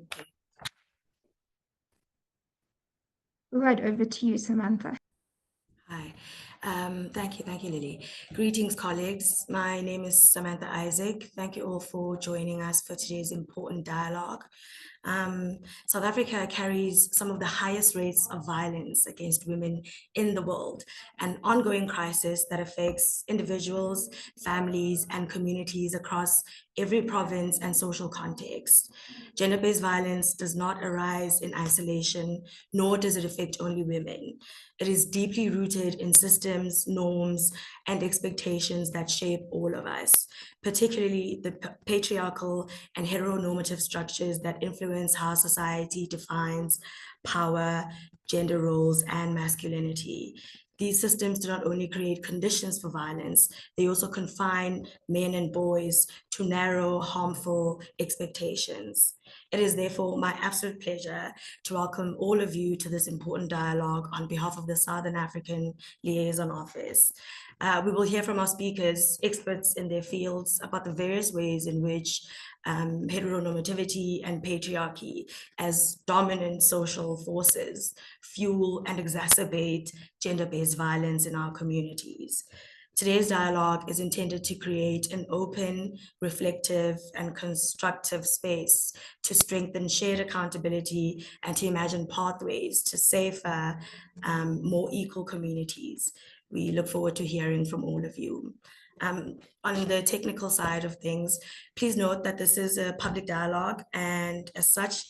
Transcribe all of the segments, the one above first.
Okay. Right, over to you, Samantha. Hi. Thank you, Lily. Greetings, colleagues. My name is Samantha Isaac. Thank you all for joining us for today's important dialogue. South Africa carries some of the highest rates of violence against women in the world, an ongoing crisis that affects individuals, families, and communities across every province and social context. Gender-based violence does not arise in isolation, nor does it affect only women. It is deeply rooted in systems, norms, and expectations that shape all of us, particularly the patriarchal and heteronormative structures that influence how society defines power, gender roles, and masculinity. These systems do not only create conditions for violence, they also confine men and boys to narrow, harmful expectations. It is therefore my absolute pleasure to welcome all of you to this important dialogue on behalf of the Southern African Liaison Office. We will hear from our speakers, experts in their fields, about the various ways in which heteronormativity and patriarchy as dominant social forces fuel and exacerbate gender-based violence in our communities. Today's dialogue is intended to create an open, reflective, and constructive space to strengthen shared accountability and to imagine pathways to safer, more equal communities. We look forward to hearing from all of you. On the technical side of things, please note that this is a public dialogue, and as such,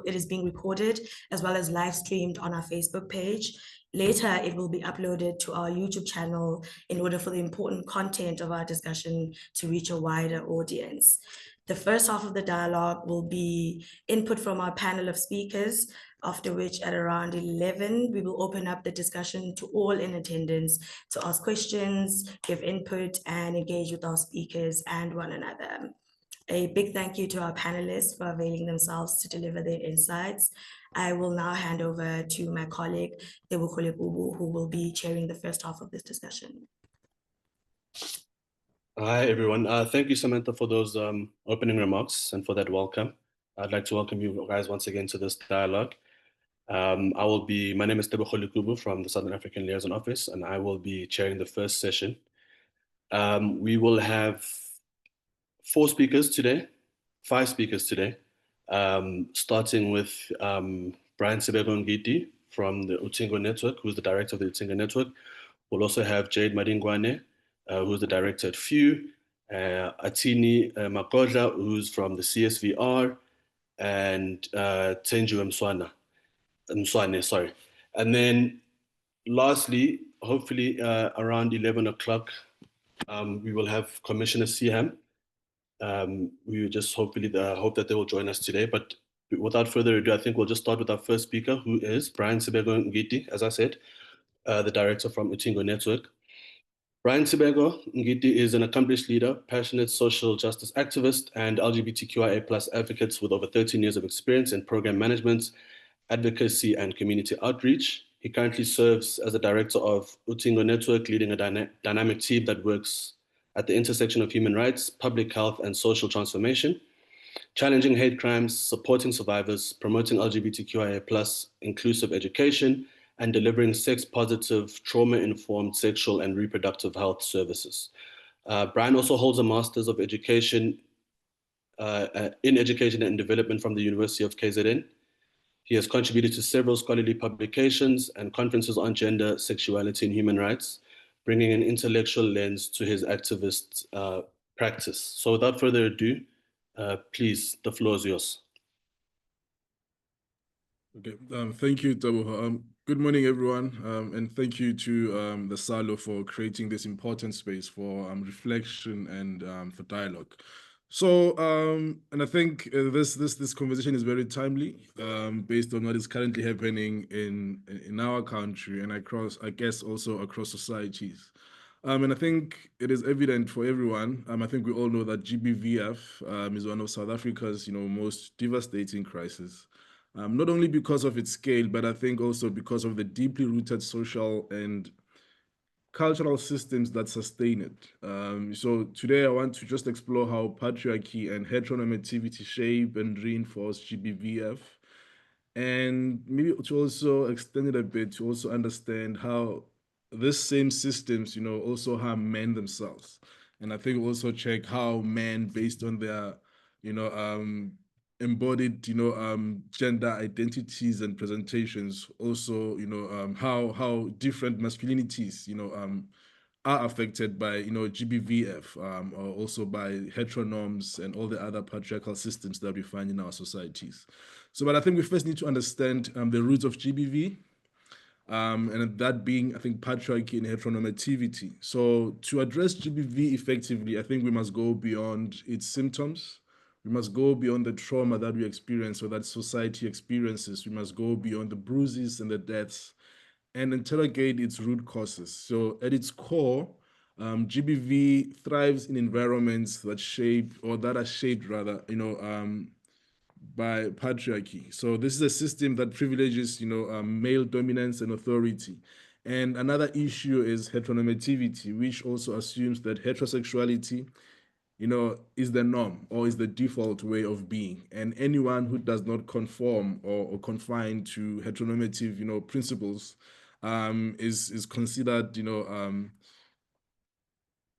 it is being recorded as well as live streamed on our Facebook page. Later, it will be uploaded to our YouTube channel in order for the important content of our discussion to reach a wider audience. The first half of the dialogue will be input from our panel of speakers, after which at around 11, we will open up the discussion to all in attendance to ask questions, give input, and engage with our speakers and one another. A big thank you to our panelists for availing themselves to deliver their insights. I will now hand over to my colleague, Tebogo Bubu, who will be chairing the first half of this discussion. Hi, everyone. Thank you, Samantha, for those opening remarks and for that welcome. I'd like to welcome you guys once again to this dialogue. My name is Tebogo Lukubu from the Southern African Liaison Office, and I will be chairing the first session. We will have five speakers today, starting with Brian Sibego Ngiti from the Utingo Network, who's the director of the Utingo Network. We'll also have Jade Madingwane, who's the director at FEW, Atini Makodla, who's from the CSVR, and Tenju Mswane, sorry. And then lastly, hopefully around 11 o'clock, we will have Commissioner Siham. We just hopefully hope that they will join us today. But without further ado, I think we'll just start with our first speaker, who is Brian Sibego Ngiti, as I said, the director from Utingo Network. Brian Sibego Ngiti is an accomplished leader, passionate social justice activist, and LGBTQIA+ advocate with over 13 years of experience in program management, advocacy, and community outreach. He currently serves as the director of Utingo Network, leading a dynamic team that works at the intersection of human rights, public health, and social transformation, challenging hate crimes, supporting survivors, promoting LGBTQIA+ inclusive education, and delivering sex-positive, trauma-informed sexual and reproductive health services. Brian also holds a Master's of Education in Education and Development from the University of KZN. He has contributed to several scholarly publications and conferences on gender, sexuality, and human rights, bringing an intellectual lens to his activist practice. So without further ado, please, the floor is yours. Okay, thank you, Tabo. Good morning, everyone, and thank you to the SALO for creating this important space for reflection and for dialogue. So, and I think this conversation is very timely, based on what is currently happening in our country and across, I guess, also across societies. And I think it is evident for everyone. I think we all know that GBVF is one of South Africa's, most devastating crises. Not only because of its scale, but I think also because of the deeply rooted social and cultural systems that sustain it. So today I want to just explore how patriarchy and heteronormativity shape and reinforce GBVF, and maybe to also extend it a bit to also understand how these same systems, also harm men themselves. And I think we'll also check how men, based on their, embodied, gender identities and presentations, also, how different masculinities, are affected by, GBVF, or also by heteronorms and all the other patriarchal systems that we find in our societies. So, but I think we first need to understand the roots of GBV, and that being, I think, patriarchy and heteronormativity. So, to address GBV effectively, I think we must go beyond its symptoms. We must go beyond the trauma that we experience or that society experiences. We must go beyond the bruises and the deaths and interrogate its root causes. So, at its core, GBV thrives in environments that shape, or that are shaped rather, by patriarchy. So this is a system that privileges, male dominance and authority. And another issue is heteronormativity, which also assumes that heterosexuality, is the norm or is the default way of being. And anyone who does not conform or confine to heteronormative, principles, is considered,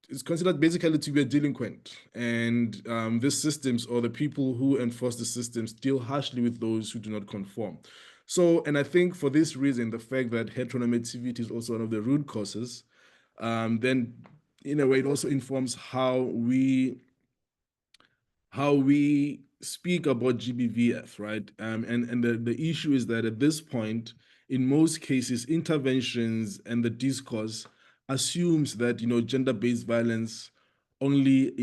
it's considered basically to be a delinquent. And these systems, or the people who enforce the systems, deal harshly with those who do not conform. So, and I think for this reason, the fact that heteronormativity is also one of the root causes, then in a way it also informs how we speak about GBVF, right? And the issue is that at this point, in most cases, interventions and the discourse assumes that, gender-based violence only,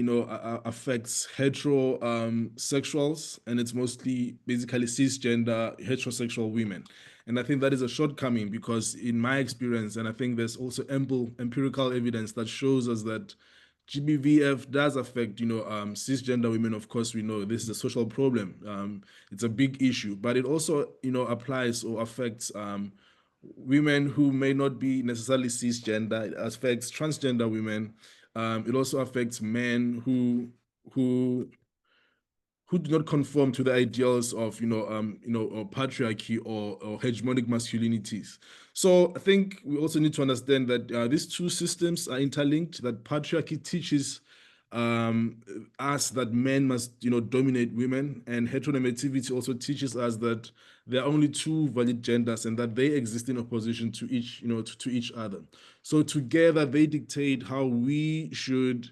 affects heterosexuals, and it's mostly basically cisgender heterosexual women. And I think that is a shortcoming, because in my experience, and I think there's also ample empirical evidence that shows us that GBVF does affect, cisgender women. Of course, we know this is a social problem. It's a big issue, but it also, applies or affects women who may not be necessarily cisgender. It affects transgender women. It also affects men who do not conform to the ideals of or patriarchy or hegemonic masculinities. So I think we also need to understand that these two systems are interlinked. That patriarchy teaches us that men must dominate women, and heteronormativity also teaches us that there are only two valid genders and that they exist in opposition to each to each other. So together they dictate how we should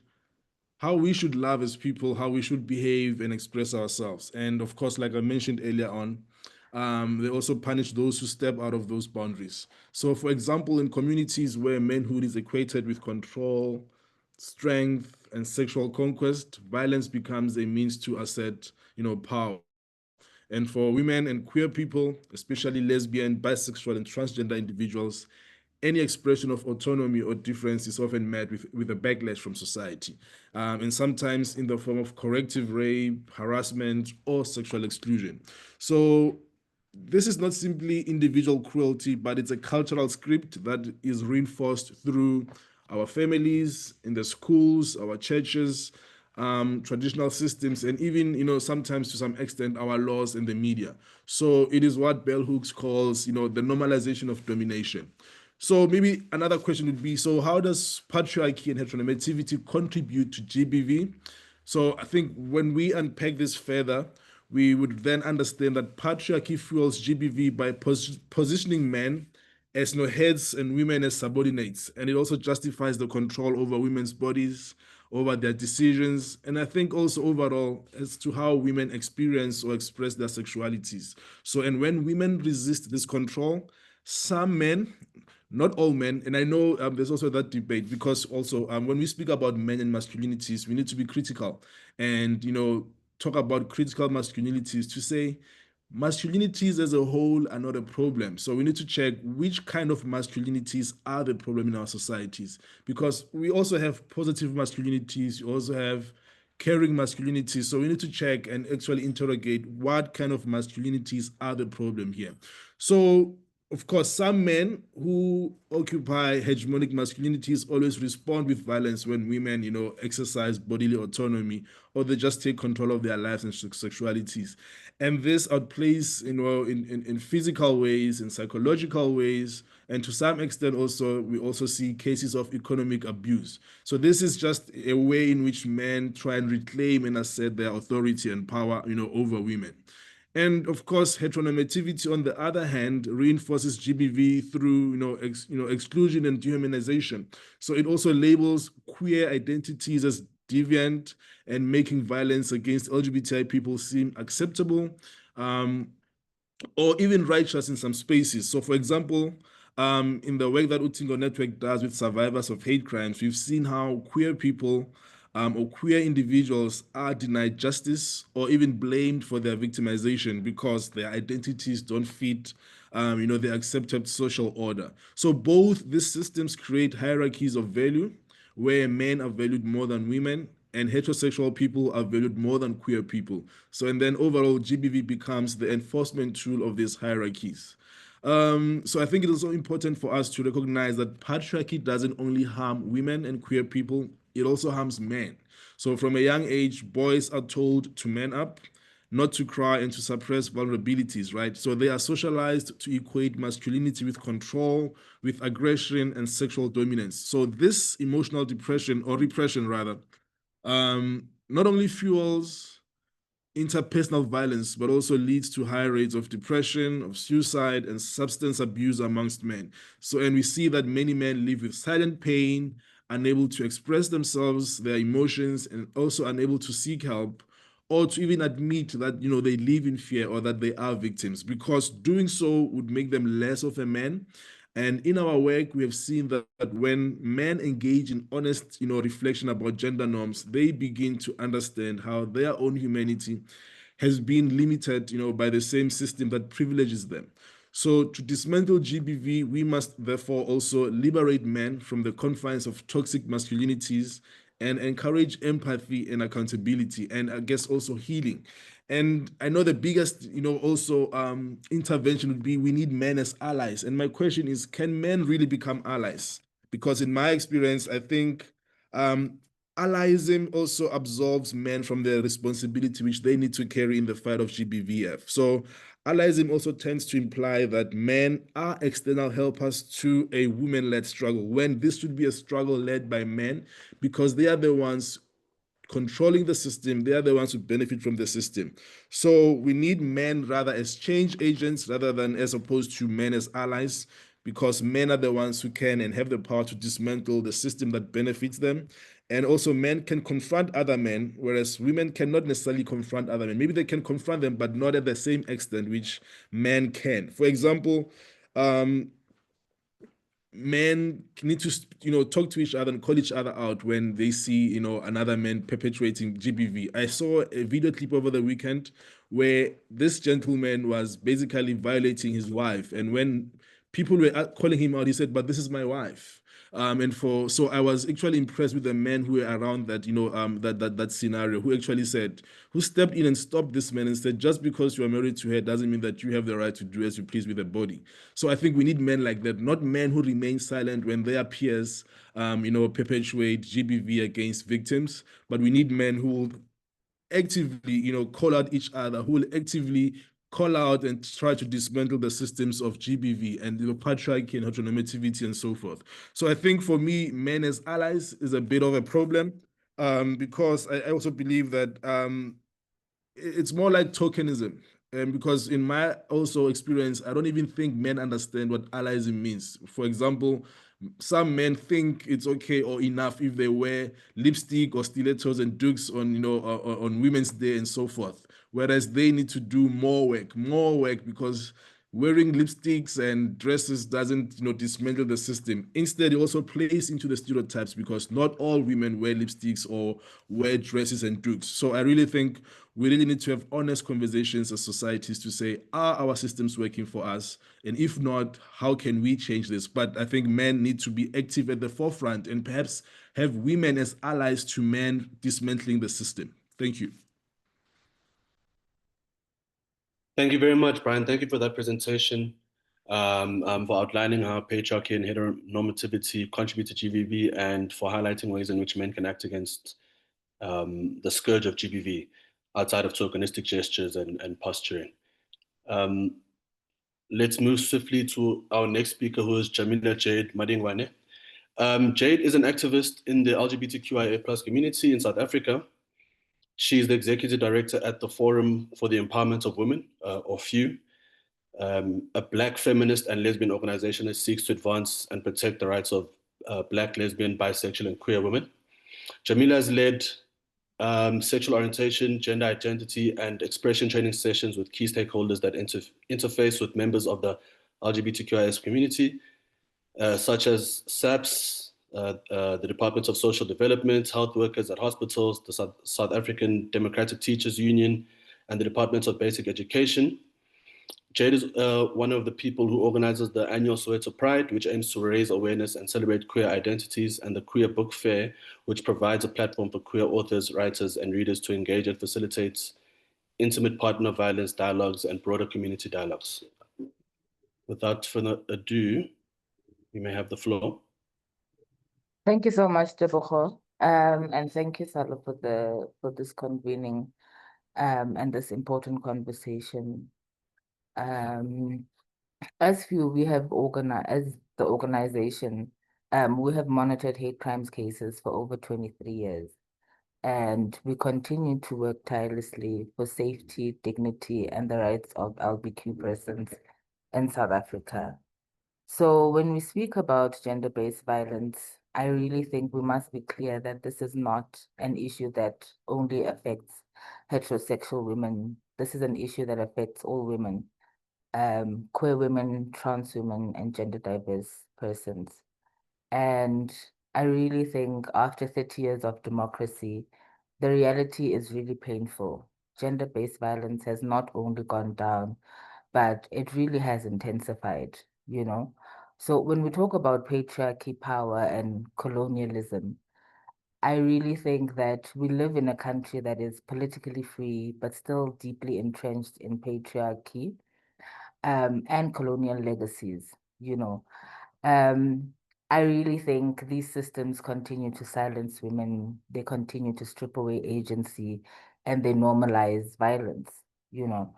love as people, how we should behave and express ourselves. And of course, like I mentioned earlier on, they also punish those who step out of those boundaries. So for example, in communities where manhood is equated with control, strength, and sexual conquest, violence becomes a means to assert, power. And for women and queer people, especially lesbian, bisexual, and transgender individuals, any expression of autonomy or difference is often met with a backlash from society, and sometimes in the form of corrective rape, harassment, or sexual exclusion. So this is not simply individual cruelty, but it's a cultural script that is reinforced through our families, in the schools, our churches, traditional systems, and even, sometimes to some extent, our laws and the media. So it is what Bell Hooks calls, the normalization of domination. So maybe another question would be, so how does patriarchy and heteronormativity contribute to GBV? So I think when we unpack this further, we would then understand that patriarchy fuels GBV by positioning men as heads and women as subordinates. And it also justifies the control over women's bodies, over their decisions, and I think also overall as to how women experience or express their sexualities. So, and when women resist this control, some men, not all men, and I know there's also that debate, because also when we speak about men and masculinities, we need to be critical and talk about critical masculinities to say masculinities as a whole are not a problem. So we need to check which kind of masculinities are the problem in our societies, because we also have positive masculinities, we also have caring masculinities. So we need to check and actually interrogate what kind of masculinities are the problem here. So of course, some men who occupy hegemonic masculinities always respond with violence when women, exercise bodily autonomy, or they just take control of their lives and sexualities. And this outplays, in physical ways, in psychological ways, and to some extent also, we also see cases of economic abuse. So this is just a way in which men try and reclaim and assert their authority and power, over women. And of course, heteronormativity, on the other hand, reinforces GBV through exclusion and dehumanization. So it also labels queer identities as deviant and making violence against LGBTI people seem acceptable, or even righteous in some spaces. So, for example, in the work that Utingo Network does with survivors of hate crimes, we've seen how queer people or queer individuals are denied justice or even blamed for their victimization because their identities don't fit, the accepted social order. So both these systems create hierarchies of value where men are valued more than women and heterosexual people are valued more than queer people. So, and then overall, GBV becomes the enforcement tool of these hierarchies. So I think it is also important for us to recognize that patriarchy doesn't only harm women and queer people, it also harms men. So from a young age, boys are told to man up, not to cry, and to suppress vulnerabilities, right? So they are socialized to equate masculinity with control, with aggression, and sexual dominance. So this emotional depression, or repression rather, not only fuels interpersonal violence, but also leads to high rates of depression, of suicide, and substance abuse amongst men. So, and we see that many men live with silent pain, unable to express themselves, their emotions, and also unable to seek help or to even admit that, they live in fear or that they are victims, because doing so would make them less of a man. And in our work, we have seen that when men engage in honest, reflection about gender norms, they begin to understand how their own humanity has been limited, by the same system that privileges them. So to dismantle GBV, we must therefore also liberate men from the confines of toxic masculinities and encourage empathy and accountability, and I guess also healing. And I know the biggest, also intervention would be we need men as allies. And my question is, can men really become allies? Because in my experience, I think allyism also absolves men from their responsibility, which they need to carry in the fight of GBVF. So allyism also tends to imply that men are external helpers to a women-led struggle, when this should be a struggle led by men, because they are the ones controlling the system. They are the ones who benefit from the system. So we need men rather as change agents rather than as opposed to men as allies, because men are the ones who can and have the power to dismantle the system that benefits them. And also men can confront other men, whereas women cannot necessarily confront other men. Maybe they can confront them, but not at the same extent which men can. For example, men need to talk to each other and call each other out when they see another man perpetuating GBV. I saw a video clip over the weekend where this gentleman was basically violating his wife, and when people were calling him out, he said, "But this is my wife." So I was actually impressed with the men who were around that, that scenario, who stepped in and stopped this man and said, just because you are married to her doesn't mean that you have the right to do as you please with the body. So I think we need men like that, not men who remain silent when their peers, perpetuate GBV against victims, but we need men who will actively, call out each other, who will actively call out and try to dismantle the systems of GBV and patriarchy and heteronormativity and so forth. So I think for me, men as allies is a bit of a problem, because I also believe that it's more like tokenism. Because in my also experience, I don't even think men understand what allyism means. For example, some men think it's okay or enough if they wear lipstick or stilettos and dukes on Women's Day and so forth, whereas they need to do more work, because wearing lipsticks and dresses doesn't dismantle the system. Instead, it also plays into the stereotypes, because not all women wear lipsticks or wear dresses and dukes. So I really think we really need to have honest conversations as societies to say, are our systems working for us? And if not, how can we change this? But I think men need to be active at the forefront and perhaps have women as allies to men dismantling the system. Thank you. Thank you very much, Brian. Thank you for that presentation. for outlining how patriarchy and heteronormativity contribute to GBV and for highlighting ways in which men can act against the scourge of GBV outside of tokenistic gestures and posturing. Let's move swiftly to our next speaker, who is Jamila Jade Madingwane. Jade is an activist in the LGBTQIA+ community in South Africa. She is the executive director at the Forum for the Empowerment of Women, or FEW, a Black feminist and lesbian organization that seeks to advance and protect the rights of Black, lesbian, bisexual, and queer women. Jamila has led sexual orientation, gender identity, and expression training sessions with key stakeholders that interface with members of the LGBTQIS community, such as SAPS, the Department of Social Development, health workers at hospitals, the South African Democratic Teachers Union, and the Department of Basic Education. Jade is one of the people who organizes the annual Soweto Pride, which aims to raise awareness and celebrate queer identities, and the Queer Book Fair, which provides a platform for queer authors, writers, and readers to engage and facilitates intimate partner violence dialogues and broader community dialogues. Without further ado, you may have the floor. Thank you so much, Tebogo. And thank you, SALO, for this convening and this important conversation. As FEW, we have organized, as the organization, we have monitored hate crimes cases for over 23 years. And we continue to work tirelessly for safety, dignity, and the rights of LGBTQ persons in South Africa. So when we speak about gender-based violence, I really think we must be clear that this is not an issue that only affects heterosexual women. This is an issue that affects all women, queer women, trans women, and gender diverse persons. And I really think after 30 years of democracy, the reality is really painful. Gender-based violence has not only gone down, but it really has intensified, you know? So when we talk about patriarchy, power, and colonialism, I really think that we live in a country that is politically free, but still deeply entrenched in patriarchy and colonial legacies, you know. I really think these systems continue to silence women, they continue to strip away agency, and they normalize violence, you know.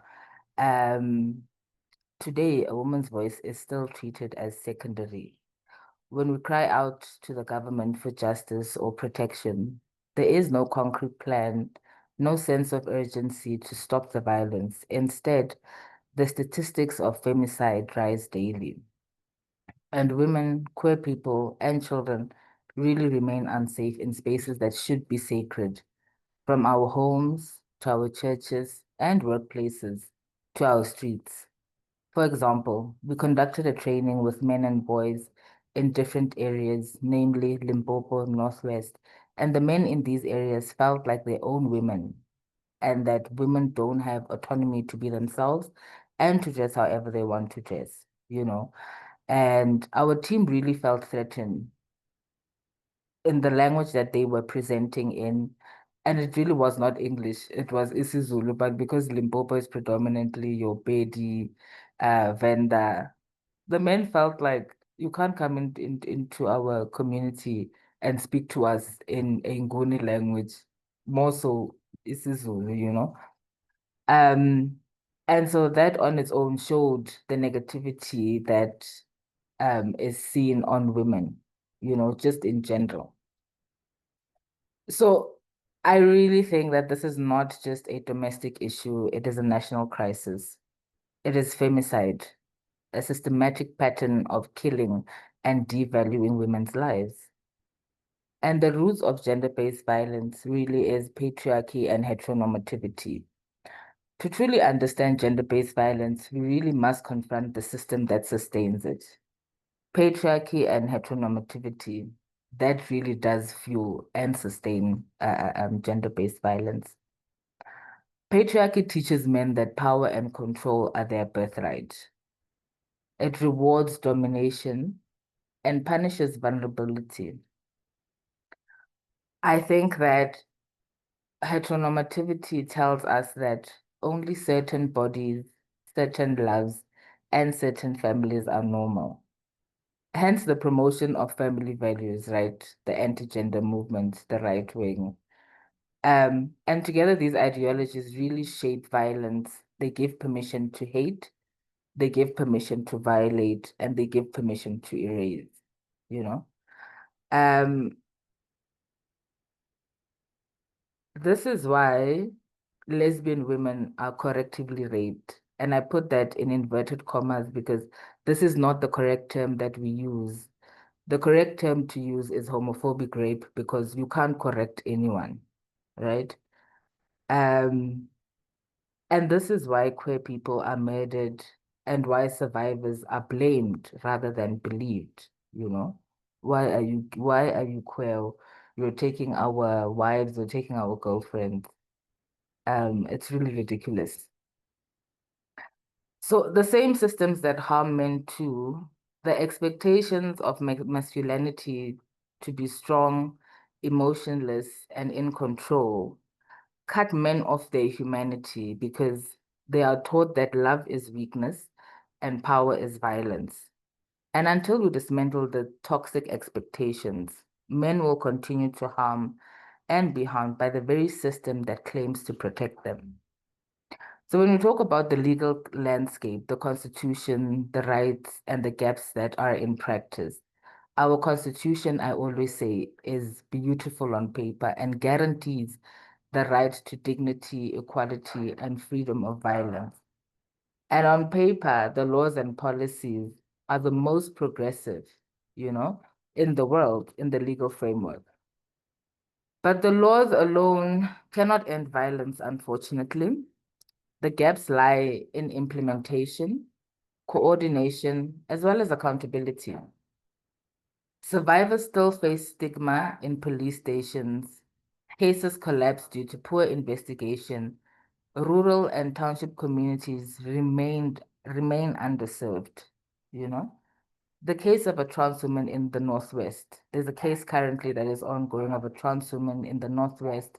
Today, a woman's voice is still treated as secondary. When we cry out to the government for justice or protection, there is no concrete plan, no sense of urgency to stop the violence. Instead, the statistics of femicide rise daily. And women, queer people, and children really remain unsafe in spaces that should be sacred, from our homes to our churches and workplaces to our streets. For example, we conducted a training with men and boys in different areas, namely Limpopo, Northwest, and the men in these areas felt like their own women, and that women don't have autonomy to be themselves and to dress however they want to dress, you know. And our team really felt threatened in the language that they were presenting in. And it really was not English, it was isiZulu, but because Limpopo is predominantly your Pedi, Venda, the men felt like you can't come into our community and speak to us in a Nguni language, more so isiZulu, you know. And so that on its own showed the negativity that is seen on women, you know, just in general. So I really think that this is not just a domestic issue, it is a national crisis. It is femicide, a systematic pattern of killing and devaluing women's lives. And the roots of gender-based violence really is patriarchy and heteronormativity. To truly understand gender-based violence, we really must confront the system that sustains it. Patriarchy and heteronormativity, that really does fuel and sustain gender-based violence. Patriarchy teaches men that power and control are their birthright. It rewards domination and punishes vulnerability. I think that heteronormativity tells us that only certain bodies, certain loves, and certain families are normal. Hence the promotion of family values, right? The anti-gender movement, the right wing. And together these ideologies really shape violence. They give permission to hate, they give permission to violate, and they give permission to erase, you know? This is why lesbian women are correctively raped. And I put that in inverted commas because this is not the correct term that we use. The correct term to use is homophobic rape because you can't correct anyone, right? And this is why queer people are murdered and why survivors are blamed rather than believed, you know? Why are you queer? You're taking our wives, you're taking our girlfriends. It's really ridiculous. So the same systems that harm men too, the expectations of masculinity to be strong, emotionless, and in control cut men off their humanity because they are taught that love is weakness and power is violence. And until we dismantle the toxic expectations, men will continue to harm and be harmed by the very system that claims to protect them. So when we talk about the legal landscape, the constitution, the rights, and the gaps that are in practice, our constitution, I always say, is beautiful on paper and guarantees the right to dignity, equality, and freedom of violence. And on paper, the laws and policies are the most progressive, you know, in the world, in the legal framework. But the laws alone cannot end violence, unfortunately. The gaps lie in implementation, coordination, as well as accountability. Survivors still face stigma in police stations. Cases collapse due to poor investigation. Rural and township communities remain underserved, you know? The case of a trans woman in the Northwest. There's a case currently that is ongoing of a trans woman in the Northwest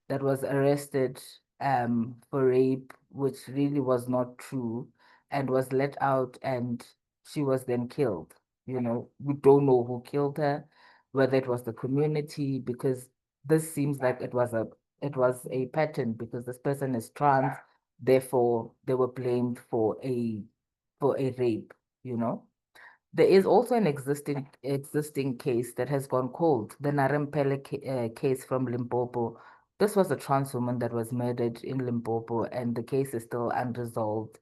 that was arrested for rape, which really was not true, and was let out, and she was then killed. You know, we don't know who killed her, whether it was the community, because this seems like it was a pattern because this person is trans, therefore they were blamed for a rape, you know. There is also an existing case that has gone cold, the Narempele case from Limpopo. This was a trans woman that was murdered in Limpopo, and the case is still unresolved.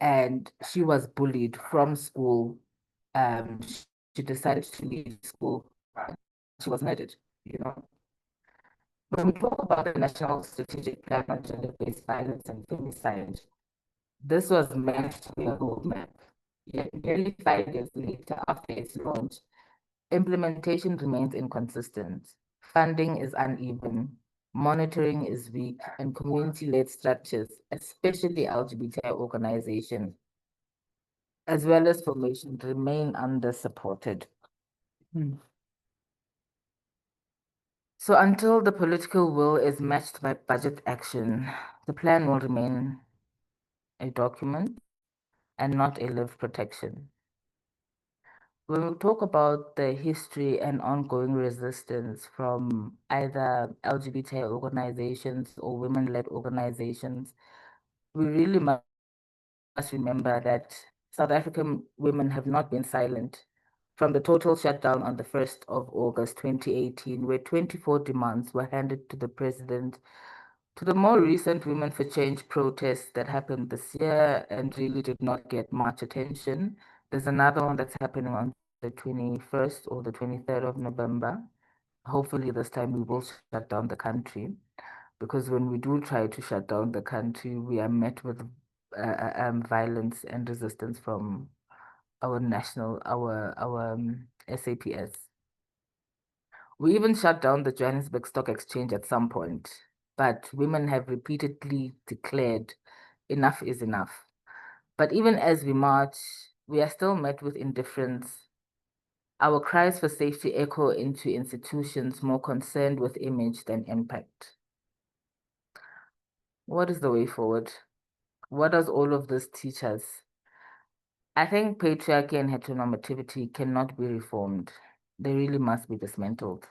And she was bullied from school. She decided to leave school. She was murdered, you know. When we talk about the National Strategic Plan on Gender-Based Violence and Femicide, this was meant to be a roadmap. Yet nearly 5 years later, after its launch, implementation remains inconsistent. Funding is uneven, monitoring is weak, and community-led structures, especially LGBTI organizations, as well as formation, remain under-supported. So until the political will is matched by budget action, the plan will remain a document and not a lived protection. When we talk about the history and ongoing resistance from either LGBTI organizations or women-led organizations, we really must remember that South African women have not been silent from the total shutdown on the 1st of August 2018, where 24 demands were handed to the president, to the more recent Women for Change protests that happened this year and really did not get much attention. There's another one that's happening on the 21st or the 23rd of November. Hopefully this time we will shut down the country, because when we do try to shut down the country, we are met with violence and resistance from our SAPS. We even shut down the Johannesburg Stock Exchange at some point, but women have repeatedly declared enough is enough. But even as we march, we are still met with indifference. Our cries for safety echo into institutions more concerned with image than impact. What is the way forward? What does all of this teach us? I think patriarchy and heteronormativity cannot be reformed. They really must be dismantled.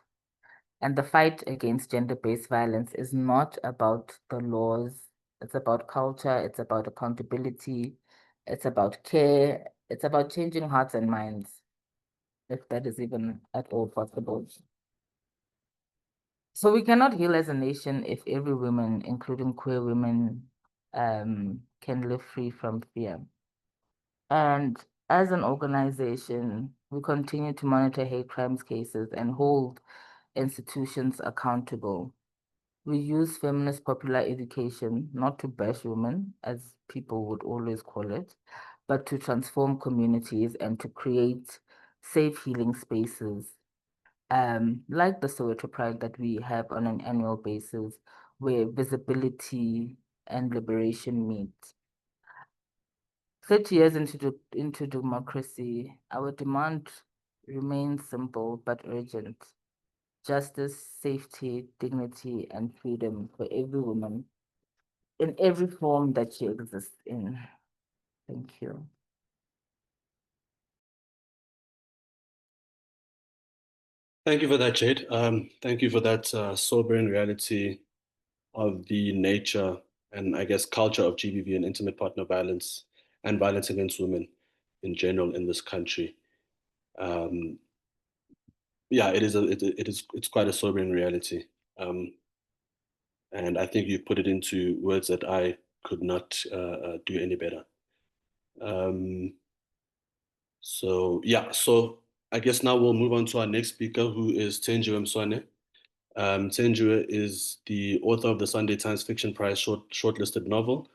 And the fight against gender-based violence is not about the laws. It's about culture. It's about accountability. It's about care. It's about changing hearts and minds, if that is even at all possible. So we cannot heal as a nation if every woman, including queer women, can live free from fear. And as an organization, we continue to monitor hate crimes cases and hold institutions accountable. We use feminist popular education not to bash women, as people would always call it, but to transform communities and to create safe healing spaces, like the Soweto Pride that we have on an annual basis, where visibility and liberation meet. 30 years into democracy, our demand remains simple but urgent. Justice, safety, dignity, and freedom for every woman in every form that she exists in. Thank you. Thank you for that, Jade. Thank you for that sobering reality of the nature and, I guess, culture of GBV and intimate partner violence and violence against women in general in this country. Yeah, it's quite a sobering reality. And I think you put it into words that I could not do any better. So I guess now we'll move on to our next speaker, who is Thenjiwe Mswane. Thenjiwe is the author of the Sunday Times Fiction Prize shortlisted novel,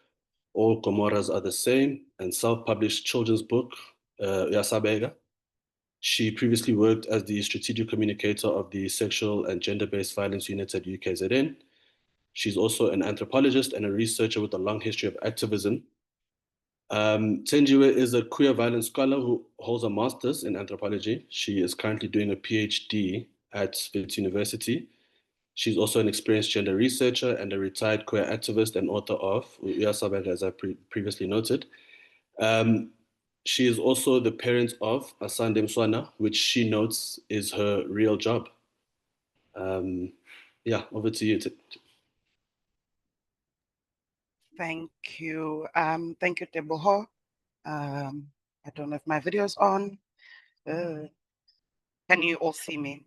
All Gomoras Are the Same, and self-published children's book, Uyasabeka. She previously worked as the strategic communicator of the Sexual and Gender-Based Violence Unit at UKZN. She's also an anthropologist and a researcher with a long history of activism. Thenjiwe is a queer violence scholar who holds a master's in anthropology. She is currently doing a PhD at Wits University. She's also an experienced gender researcher and a retired queer activist and author of Uyasabeka, as I previously noted. She is also the parent of Asande Mswana, which she notes is her real job. Over to you. Thank you. Thank you, Teboho. I don't know if my video is on. Can you all see me?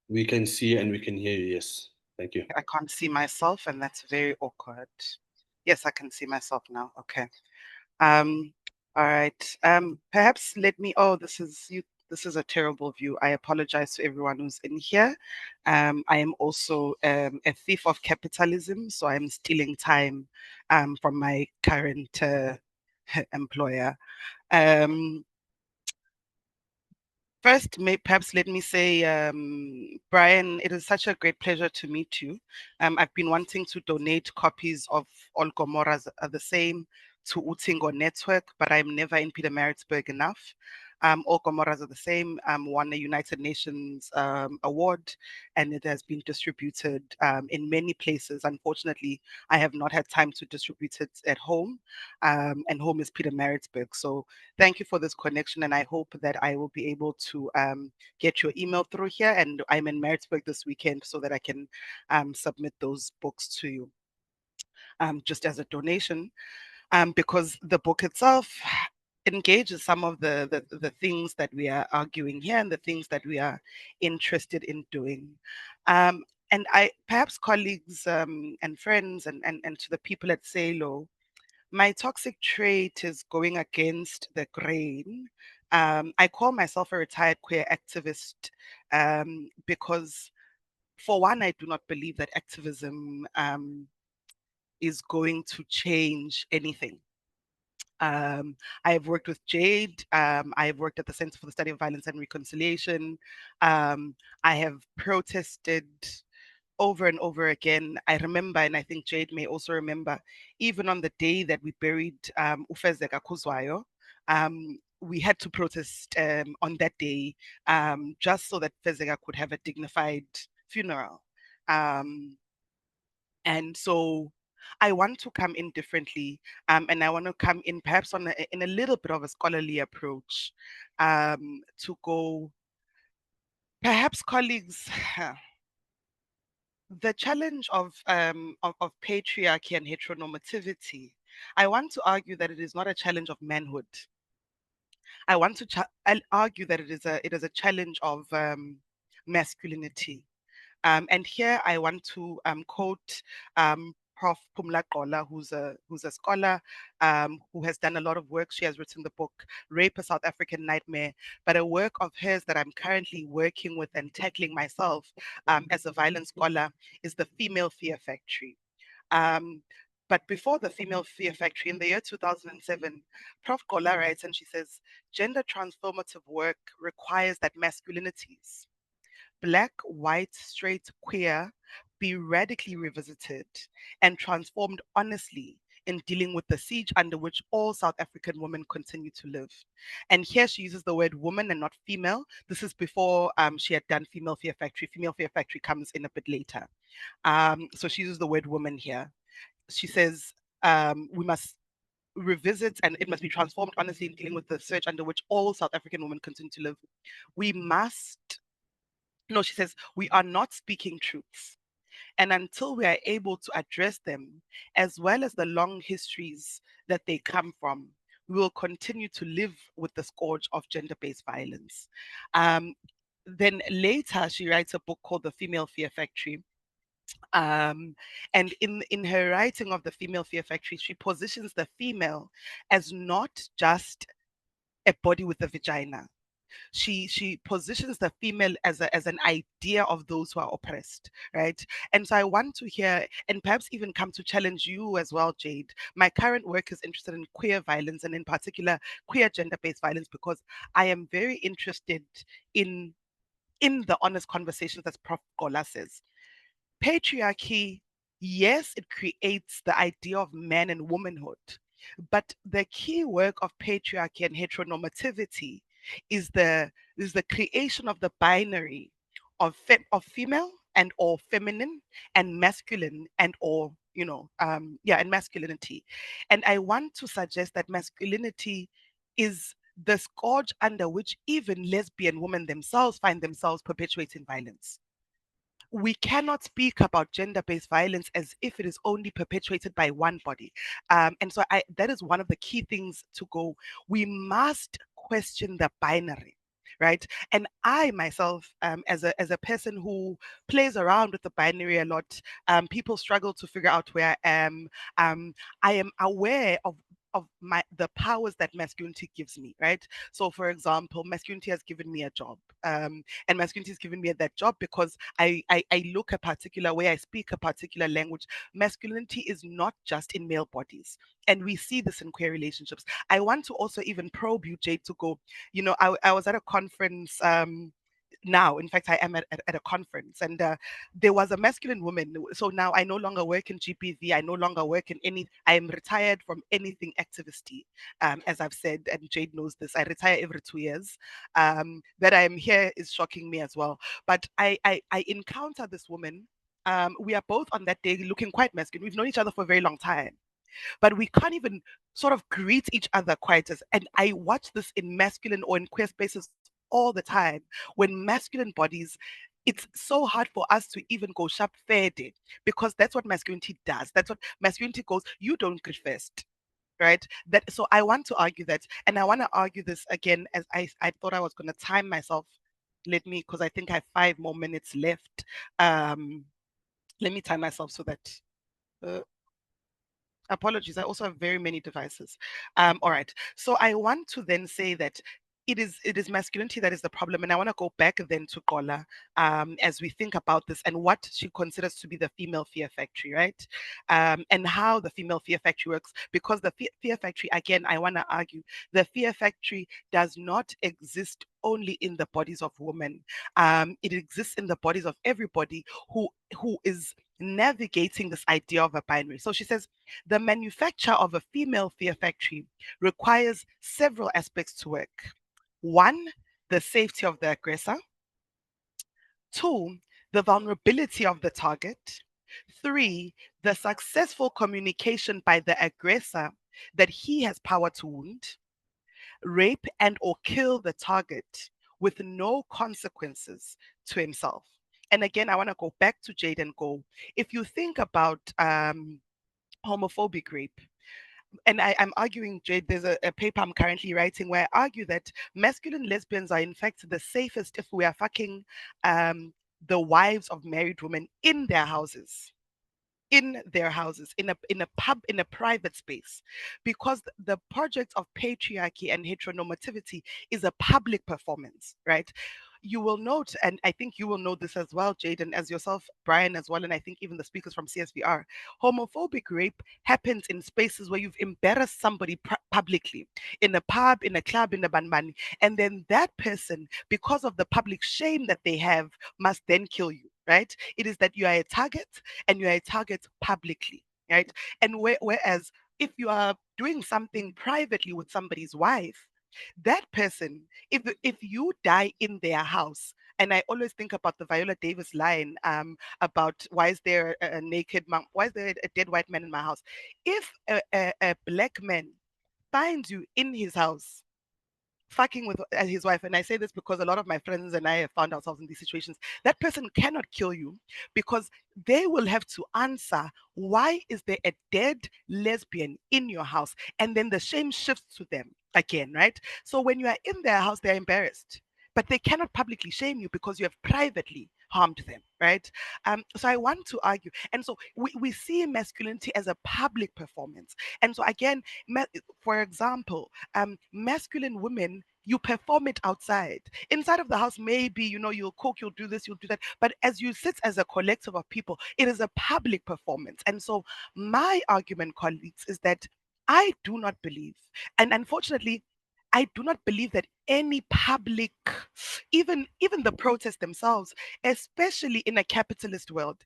We can see and we can hear you, yes. Thank you. I can't see myself, and that's very awkward. Yes, I can see myself now. Okay. All right. Perhaps let me, this is a terrible view. I apologize to everyone who's in here. I am also a thief of capitalism, so I'm stealing time from my current employer. First, perhaps let me say, Brian, it is such a great pleasure to meet you. I've been wanting to donate copies of All Gomoras Are the Same to Utingo Network, but I'm never in Pietermaritzburg enough. All Gomoras Are the Same won a United Nations award, and it has been distributed in many places. Unfortunately, I have not had time to distribute it at home, and home is Pietermaritzburg. So thank you for this connection, and I hope that I will be able to get your email through here, and I'm in Maritzburg this weekend so that I can submit those books to you just as a donation, because the book itself engages some of the things that we are arguing here and the things that we are interested in doing. And perhaps colleagues and friends and to the people at SALO, my toxic trait is going against the grain. I call myself a retired queer activist because, for one, I do not believe that activism is going to change anything. I have worked with Jade. I have worked at the Center for the Study of Violence and Reconciliation. I have protested over and over again. I remember, and I think Jade may also remember, even on the day that we buried Ufezeka Kuzwayo, we had to protest on that day just so that Fezeka could have a dignified funeral. And so I want to come in differently, and I want to come in perhaps in a little bit of a scholarly approach, to go, perhaps colleagues, the challenge of patriarchy and heteronormativity. I want to argue that it is not a challenge of manhood. I'll argue that it is a challenge of masculinity. And here I want to quote Prof. Pumla Qola, who's a scholar who has done a lot of work. She has written the book Rape: A South African Nightmare, but a work of hers that I'm currently working with and tackling myself as a violence scholar is The Female Fear Factory. But before The Female Fear Factory, in the year 2007, Prof. Qola writes, and she says, gender transformative work requires that masculinities, Black, white, straight, queer, be radically revisited and transformed honestly in dealing with the siege under which all South African women continue to live. And here she uses the word woman and not female. This is before she had done Female Fear Factory. Female Fear Factory comes in a bit later. So she uses the word woman here. She says, we must revisit and it must be transformed honestly in dealing with the surge under which all South African women continue to live. We must, no, she says, we are not speaking truths. And until we are able to address them, as well as the long histories that they come from, we will continue to live with the scourge of gender-based violence. Then later, she writes a book called The Female Fear Factory. And in her writing of The Female Fear Factory, she positions the female as not just a body with a vagina. She positions the female as an idea of those who are oppressed, right? And so I want to hear and perhaps even come to challenge you as well, Jade. My current work is interested in queer violence and in particular queer gender-based violence because I am very interested in the honest conversations, as Prof. Qola says. Patriarchy, yes, it creates the idea of man and womanhood, but the key work of patriarchy and heteronormativity is the creation of the binary of female and or feminine and masculine and or and masculinity. And I want to suggest that masculinity is the scourge under which even lesbian women themselves find themselves perpetuating violence. We cannot speak about gender-based violence as if it is only perpetuated by one body. And so that is one of the key things to go. We must question the binary, right? And I myself, as a person who plays around with the binary a lot, people struggle to figure out where I am. I am aware of the powers that masculinity gives me, right? So for example, masculinity has given me a job. And masculinity has given me that job because I look a particular way, I speak a particular language. Masculinity is not just in male bodies. And we see this in queer relationships. I want to also even probe you, Jade, to go, I was at a conference now. In fact, I am at a conference and there was a masculine woman. So now I no longer work in GBV. I no longer work in I am retired from anything activisty. As I've said, and Jade knows this, I retire every 2 years. That I am here is shocking me as well. But I encounter this woman. We are both on that day looking quite masculine. We've known each other for a very long time, but we can't even sort of greet each other quite as, and I watch this in masculine or in queer spaces all the time. When masculine bodies, it's so hard for us to even go sharp fade because that's what masculinity does. That's what masculinity goes, you don't greet first, right? So I want to argue that, and I want to argue this again as I thought I was going to time myself. Let me, because I think I have 5 more minutes left. Let me time myself so that apologies, I also have very many devices. All right, so I want to then say that it is masculinity that is the problem, and I want to go back then to Qola as we think about this and what she considers to be the female fear factory, right? And how the female fear factory works, because the fear factory, again, I want to argue, the fear factory does not exist only in the bodies of women. It exists in the bodies of everybody who is navigating this idea of a binary. So she says, the manufacture of a female fear factory requires several aspects to work. 1, the safety of the aggressor. 2, the vulnerability of the target. 3, the successful communication by the aggressor that he has power to wound, rape and or kill the target with no consequences to himself. And again, I want to go back to Jade and go, if you think about homophobic rape, and I'm arguing, Jade, there's a paper I'm currently writing where I argue that masculine lesbians are in fact the safest if we are fucking the wives of married women in their houses. In their houses, in a pub, in a private space, because the project of patriarchy and heteronormativity is a public performance, right? You will note, and I think you will know this as well, Jade, and as yourself, Brian, as well, and I think even the speakers from CSVR, homophobic rape happens in spaces where you've embarrassed somebody publicly, in a pub, in a club, in a banbani, and then that person, because of the public shame that they have, must then kill you, right? It is that you are a target and you are a target publicly, right? And whereas if you are doing something privately with somebody's wife, that person, if you die in their house, and I always think about the Viola Davis line about why is there a naked man, why is there a dead white man in my house? If a black man finds you in his house fucking with his wife, and I say this because a lot of my friends and I have found ourselves in these situations, that person cannot kill you because they will have to answer, why is there a dead lesbian in your house? And then the shame shifts to them again, right? So when you are in their house, they're embarrassed, but they cannot publicly shame you because you have privately harmed them, right? So I want to argue. And so we see masculinity as a public performance. And so again, for example, masculine women, you perform it outside. Inside of the house, maybe, you'll cook, you'll do this, you'll do that. But as you sit as a collective of people, it is a public performance. And so my argument, colleagues, is that I do not believe, and unfortunately, I do not believe that any public, even the protests themselves, especially in a capitalist world,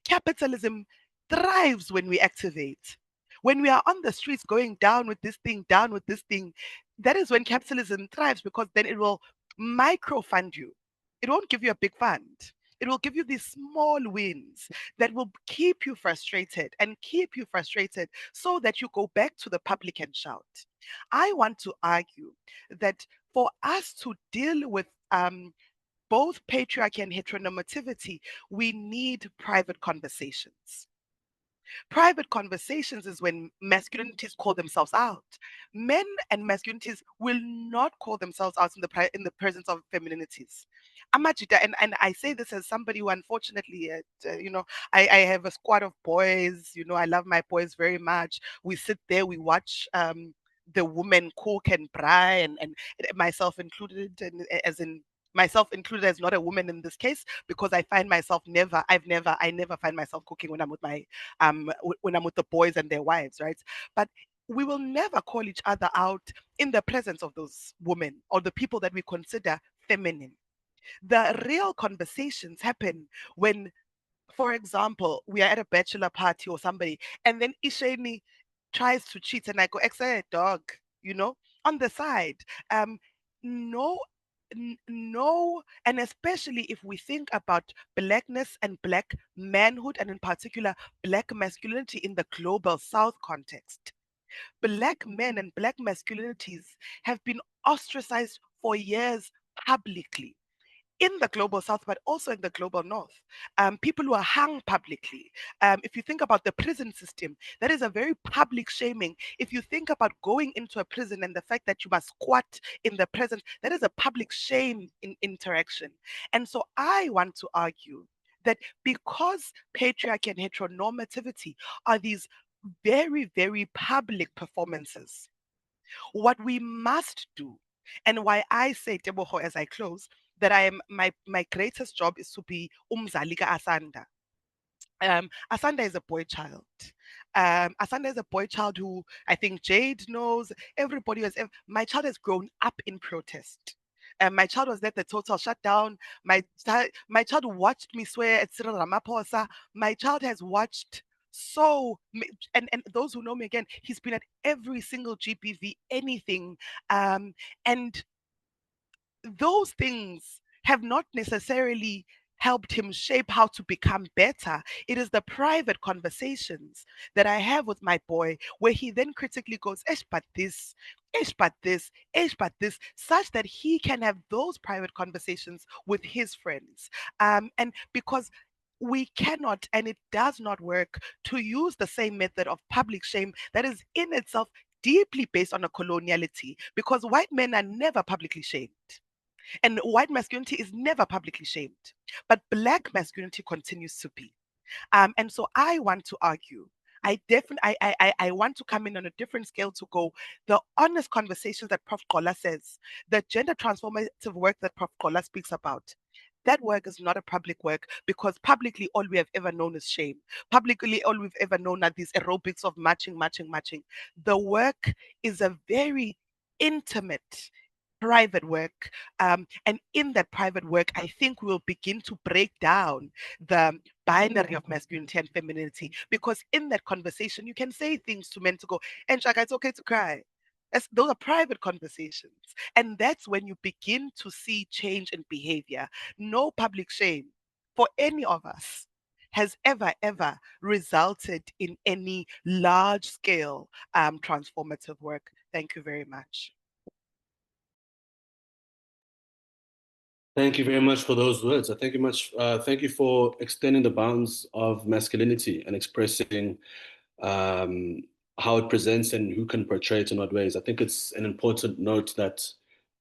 capitalism thrives when we activate. When we are on the streets going down with this thing, that is when capitalism thrives, because then it will micro fund you. It won't give you a big fund. It will give you these small wins that will keep you frustrated so that you go back to the public and shout. I want to argue that for us to deal with both patriarchy and heteronormativity, we need private conversations. Private conversations is when masculinities call themselves out. Men and masculinities will not call themselves out in the presence of femininities. Amajita, and I say this as somebody who unfortunately, I have a squad of boys. I love my boys very much. We sit there, we watch the women cook and braai, and myself included, and as in myself included as not a woman in this case, because I find myself I never find myself cooking when I'm with when I'm with the boys and their wives, right? But we will never call each other out in the presence of those women or the people that we consider feminine. The real conversations happen when, for example, we are at a bachelor party or somebody, and then Isheni tries to cheat, and I go, "Exa dog," on the side. No, no, and especially if we think about blackness and black manhood, and in particular black masculinity in the global South context. Black men and black masculinities have been ostracized for years publicly in the global south, but also in the global north. People who are hung publicly. If you think about the prison system, that is a very public shaming. If you think about going into a prison and the fact that you must squat in the presence, that is a public shame in interaction. And so I want to argue that because patriarchy and heteronormativity are these very, very public performances, what we must do, and why I say, Teboho, as I close, that I am my greatest job is to be umzali Asanda. Asanda is a boy child. Asanda is a boy child who I think Jade knows. Everybody has. My child has grown up in protest. My child was at the total shutdown. My child watched me swear at Cyril Ramaphosa. My child has watched and those who know me again, he's been at every single GBV, anything, and those things have not necessarily helped him shape how to become better. It is the private conversations that I have with my boy where he then critically goes, but this, but this, but this, such that he can have those private conversations with his friends. And because we cannot, and it does not work, to use the same method of public shame that is in itself deeply based on a coloniality, because white men are never publicly shamed. And white masculinity is never publicly shamed, but Black masculinity continues to be. And so I want to argue, I want to come in on a different scale to go, the honest conversations that Prof. Qola says, the gender transformative work that Prof. Qola speaks about, that work is not a public work, because publicly all we have ever known is shame. Publicly all we've ever known are these aerobics of matching. The work is a very intimate, private work. And in that private work, I think we'll begin to break down the binary of masculinity and femininity, because in that conversation, you can say things to men to go, and Shaka, it's okay to cry. Those are private conversations. And that's when you begin to see change in behavior. No public shame for any of us has ever resulted in any large scale transformative work. Thank you very much. Thank you very much for those words. Thank you for extending the bounds of masculinity and expressing how it presents and who can portray it in what ways. I think it's an important note that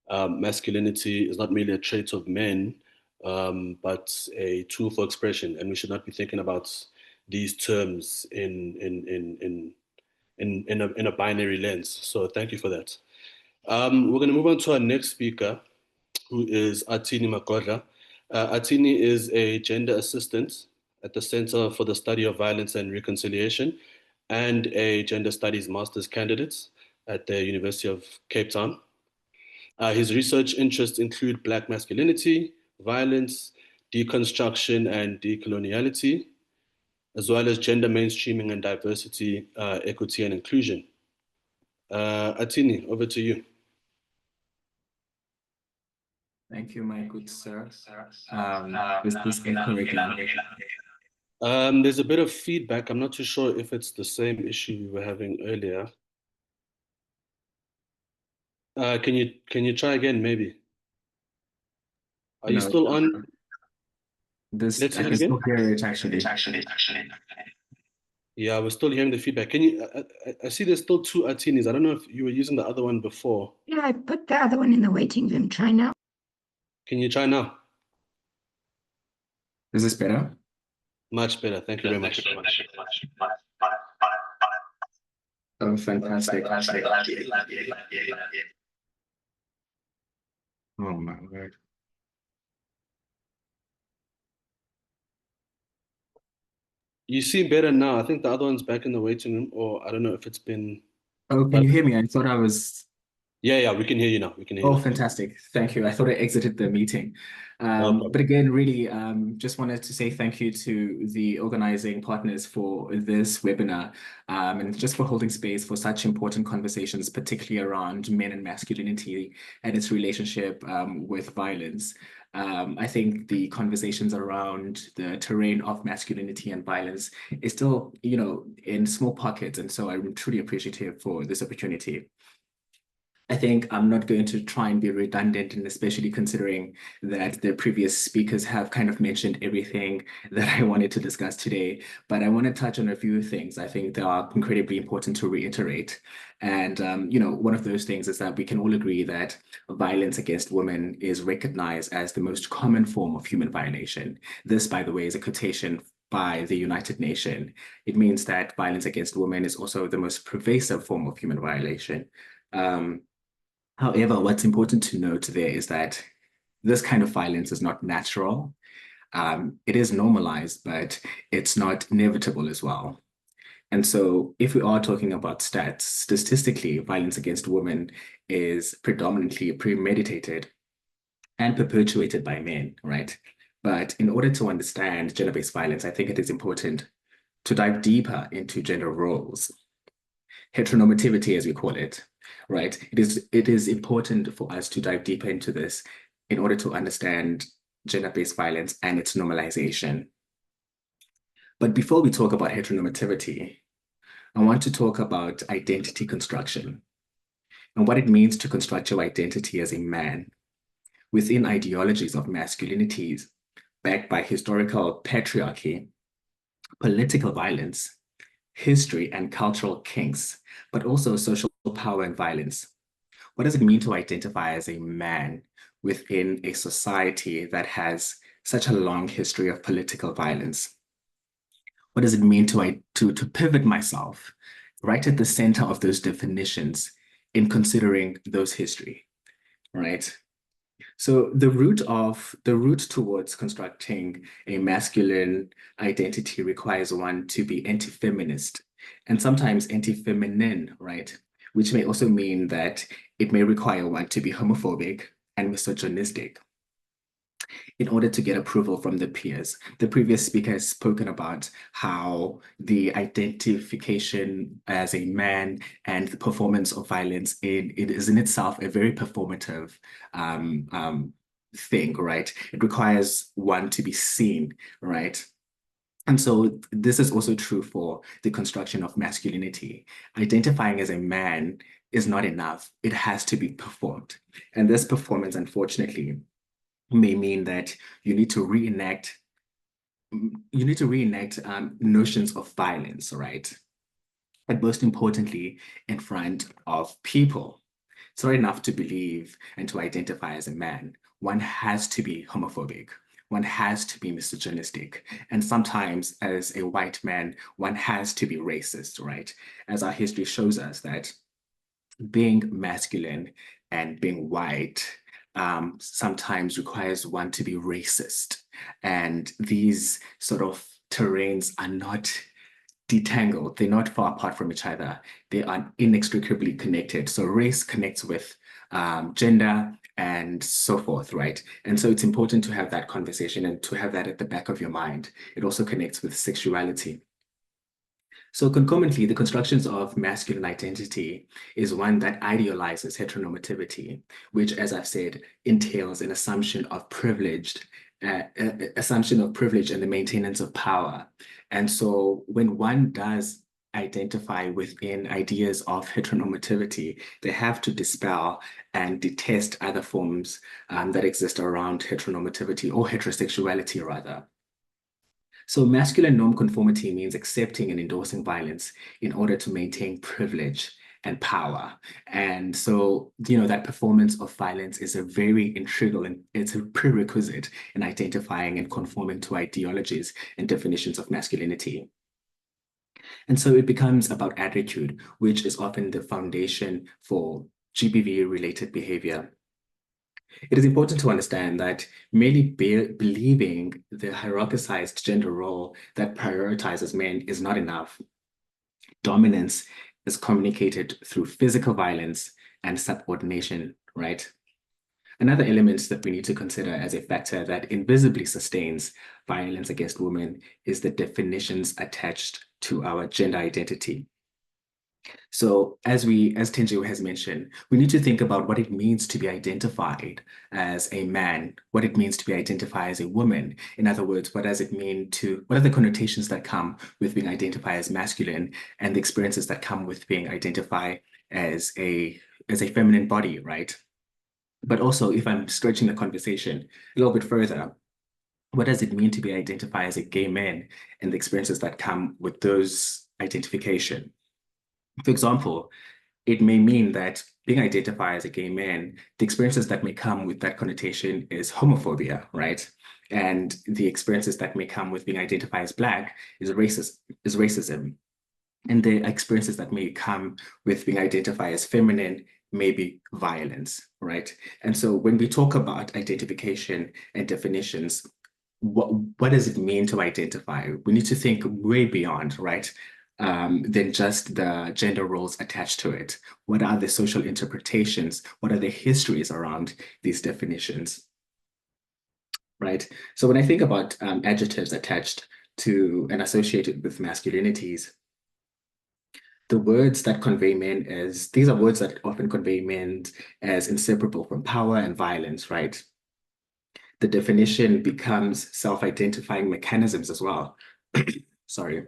masculinity is not merely a trait of men, but a tool for expression, and we should not be thinking about these terms in a binary lens. So thank you for that. We're going to move on to our next speaker, who is Atini Makodla. Atini is a gender assistant at the Center for the Study of Violence and Reconciliation and a gender studies master's candidate at the University of Cape Town. His research interests include Black masculinity, violence, deconstruction and decoloniality, as well as gender mainstreaming and diversity, equity and inclusion. Atini, over to you. Thank you, my good sir. Is this incorrect? There's a bit of feedback. I'm not too sure if it's the same issue we were having earlier. Can you try again, maybe? Are you still on? This Let's I hear can again. still hear it actually. Yeah, we're still hearing the feedback. Can you? I see there's still two Atinis. I don't know if you were using the other one before. Yeah, I put the other one in the waiting room. Try now. Can you try now? Is this better? Much better. Thank you very much. Oh, fantastic. Oh my word. You seem better now. I think the other one's back in the waiting room, or I don't know if it's been. Oh, can you hear me? I thought I was. Yeah, we can hear you now. We can hear you Oh, now. fantastic. Thank you. I thought I exited the meeting. No problem. But again, really, just wanted to say thank you to the organizing partners for this webinar, and just for holding space for such important conversations, particularly around men and masculinity and its relationship with violence. I think the conversations around the terrain of masculinity and violence is still, in small pockets. And so I'm truly appreciative for this opportunity. I think I'm not going to try and be redundant, and especially considering that the previous speakers have kind of mentioned everything that I wanted to discuss today, but I want to touch on a few things I think that are incredibly important to reiterate. And, one of those things is that we can all agree that violence against women is recognized as the most common form of human violation. This, by the way, is a quotation by the United Nations. It means that violence against women is also the most pervasive form of human violation. However, what's important to note there is that this kind of violence is not natural. It is normalized, but it's not inevitable as well. And so if we are talking about stats, statistically, violence against women is predominantly premeditated and perpetuated by men, right? But in order to understand gender-based violence, I think it is important to dive deeper into gender roles, heteronormativity, as we call it. Right. It is important for us to dive deeper into this in order to understand gender-based violence and its normalization. But before we talk about heteronormativity, I want to talk about identity construction and what it means to construct your identity as a man within ideologies of masculinities backed by historical patriarchy, political violence, history and cultural kinks, but also social power and violence. What does it mean to identify as a man within a society that has such a long history of political violence? What does it mean to pivot myself right at the center of those definitions in considering those history, right? So the route towards constructing a masculine identity requires one to be anti-feminist and sometimes anti-feminine, right? Which may also mean that it may require one to be homophobic and misogynistic in order to get approval from the peers. The previous speaker has spoken about how the identification as a man and the performance of violence it is in itself a very performative thing, right? It requires one to be seen, right? And so this is also true for the construction of masculinity. Identifying as a man is not enough. It has to be performed. And this performance, unfortunately, may mean that you need to reenact notions of violence, right? And most importantly, in front of people. It's not enough to believe and to identify as a man. One has to be homophobic. One has to be misogynistic. And sometimes as a white man, one has to be racist, right? As our history shows us that being masculine and being white sometimes requires one to be racist. And these sort of terrains are not detangled. They're not far apart from each other. They are inextricably connected. So race connects with gender and so forth, right? And so it's important to have that conversation and to have that at the back of your mind. It also connects with sexuality. So concomitantly, the constructions of masculine identity is one that idealizes heteronormativity, which, as I've said, entails an assumption of privilege and the maintenance of power. And so when one does identify within ideas of heteronormativity, they have to dispel and detest other forms that exist around heteronormativity or heterosexuality rather. So masculine norm conformity means accepting and endorsing violence in order to maintain privilege and power. And so, that performance of violence is a very integral and it's a prerequisite in identifying and conforming to ideologies and definitions of masculinity. And so it becomes about attitude, which is often the foundation for GBV related behavior. It is important to understand that merely believing the hierarchicized gender role that prioritizes men is not enough. Dominance is communicated through physical violence and subordination, right? Another element that we need to consider as a factor that invisibly sustains violence against women is the definitions attached to our gender identity. So as Tenjiwe has mentioned, we need to think about what it means to be identified as a man, what it means to be identified as a woman. In other words, what are the connotations that come with being identified as masculine and the experiences that come with being identified as a feminine body, right? But also, if I'm stretching the conversation a little bit further, what does it mean to be identified as a gay man and the experiences that come with those identification? For example, it may mean that being identified as a gay man, the experiences that may come with that connotation is homophobia, right? And the experiences that may come with being identified as Black is racism. And the experiences that may come with being identified as feminine may be violence, right? And so when we talk about identification and definitions, what does it mean to identify? We need to think way beyond, right? Than just the gender roles attached to it. What are the social interpretations? What are the histories around these definitions, right? So when I think about adjectives attached to and associated with masculinities, the words that convey men these are words that often convey men as inseparable from power and violence, right? the definition becomes self-identifying mechanisms as well. Sorry.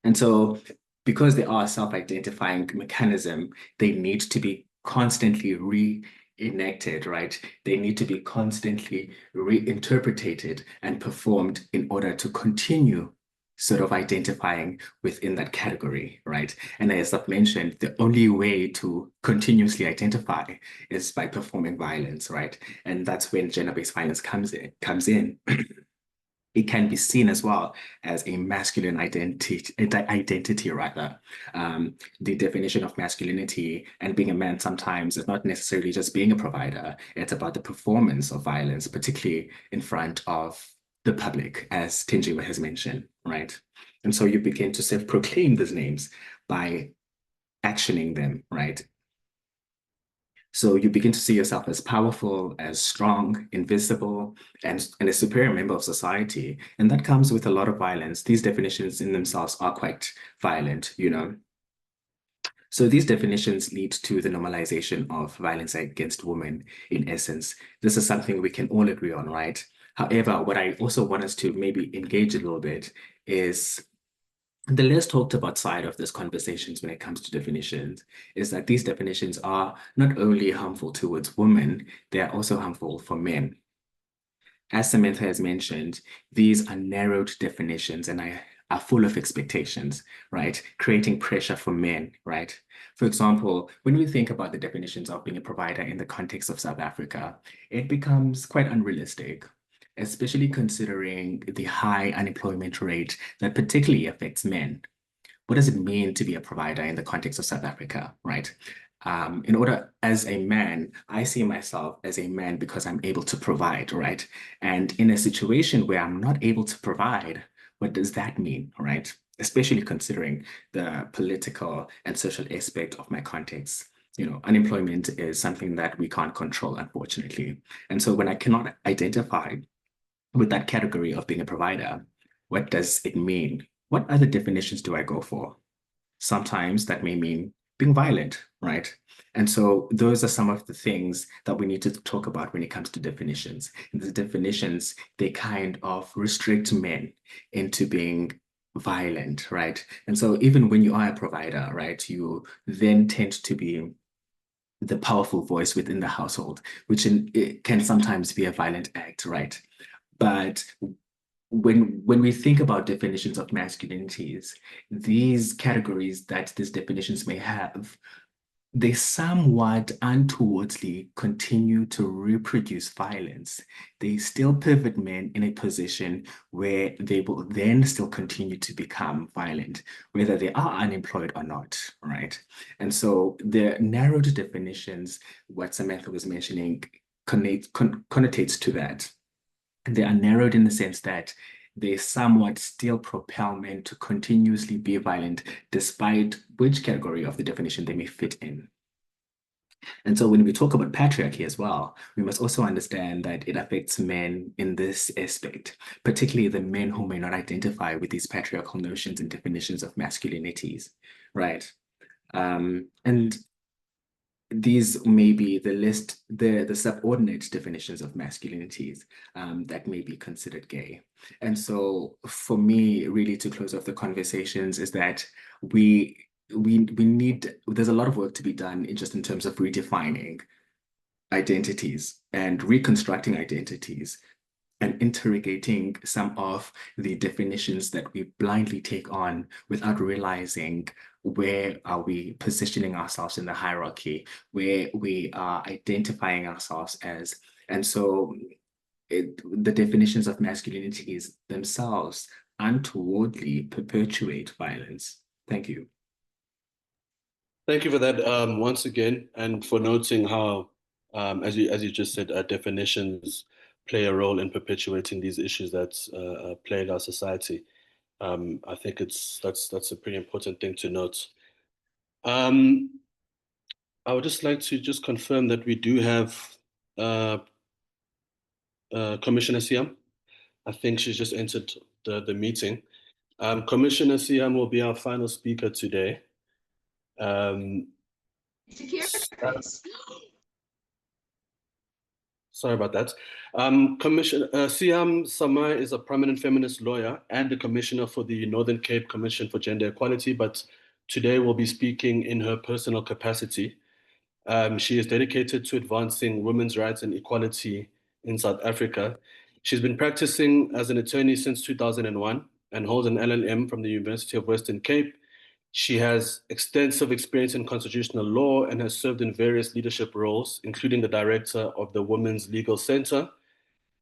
And so because they are self-identifying mechanism, they need to be constantly reenacted, right? They need to be constantly reinterpreted and performed in order to continue sort of identifying within that category, right? And as I've mentioned, the only way to continuously identify is by performing violence, right? And that's when gender-based violence comes in. It can be seen as well as a masculine identity rather. The definition of masculinity and being a man sometimes is not necessarily just being a provider. It's about the performance of violence, particularly in front of the public, as Tinjiwa has mentioned, right? And so you begin to self-proclaim these names by actioning them, right? So you begin to see yourself as powerful, as strong, invisible, and a superior member of society. And that comes with a lot of violence. These definitions in themselves are quite violent, you know. So these definitions lead to the normalization of violence against women in essence. This is something we can all agree on, right? However, what I also want us to maybe engage a little bit is the less talked about side of this conversations when it comes to definitions is that these definitions are not only harmful towards women, they are also harmful for men. As Samantha has mentioned, these are narrowed definitions and are full of expectations, right? Creating pressure for men, right? For example, when we think about the definitions of being a provider in the context of South Africa, it becomes quite unrealistic, especially considering the high unemployment rate that particularly affects men. What does it mean to be a provider in the context of South Africa, right? As a man, I see myself as a man because I'm able to provide, right? And in a situation where I'm not able to provide, what does that mean, right? Especially considering the political and social aspect of my context. You know, unemployment is something that we can't control, unfortunately. And so when I cannot identify with that category of being a provider, what does it mean? What other definitions do I go for? Sometimes that may mean being violent, right? And so those are some of the things that we need to talk about when it comes to definitions. And the definitions, they kind of restrict men into being violent, right? And so even when you are a provider, right, you then tend to be the powerful voice within the household, which it can sometimes be a violent act, right? But when we think about definitions of masculinities, these categories that these definitions may have, they somewhat untowardly continue to reproduce violence. They still pivot men in a position where they will then still continue to become violent, whether they are unemployed or not, right? And so the narrowed definitions, what Samantha was mentioning, connotates to that. They are narrowed in the sense that they somewhat still propel men to continuously be violent, despite which category of the definition they may fit in. And so when we talk about patriarchy as well, we must also understand that it affects men in this aspect, particularly the men who may not identify with these patriarchal notions and definitions of masculinities, right? And these may be the subordinate definitions of masculinities that may be considered gay. And so for me, really to close off the conversations is that we need, there's a lot of work to be done in terms of redefining identities and reconstructing identities and interrogating some of the definitions that we blindly take on without realizing where are we positioning ourselves in the hierarchy, where we are identifying ourselves as. And so the definitions of masculinities themselves untowardly perpetuate violence. Thank you. Thank you for that once again, and for noting how, as you just said, definitions play a role in perpetuating these issues that plague our society. I think that's a pretty important thing to note. I would just like to just confirm that we do have Commissioner Siam. I think she's just entered the meeting. Commissioner Siam will be our final speaker today. Sorry about that. Siam Samai is a prominent feminist lawyer and the commissioner for the Northern Cape Commission for Gender Equality, but today we'll be speaking in her personal capacity. She is dedicated to advancing women's rights and equality in South Africa. She's been practicing as an attorney since 2001 and holds an LLM from the University of Western Cape. She has extensive experience in constitutional law and has served in various leadership roles, including the director of the Women's Legal Center,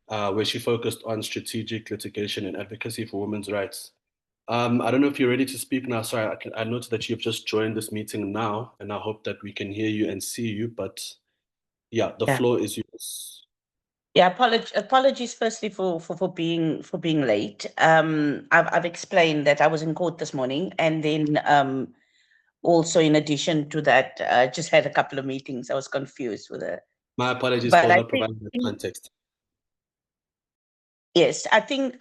where she focused on strategic litigation and advocacy for women's rights. I don't know if you're ready to speak now. Sorry, I noticed that you've just joined this meeting now, and I hope that we can hear you and see you. But yeah, the floor is yours. Yeah, apologies firstly for being late. I've explained that I was in court this morning, and then also in addition to that, I just had a couple of meetings. I was confused with it. My apologies for not providing that context. Yes, I think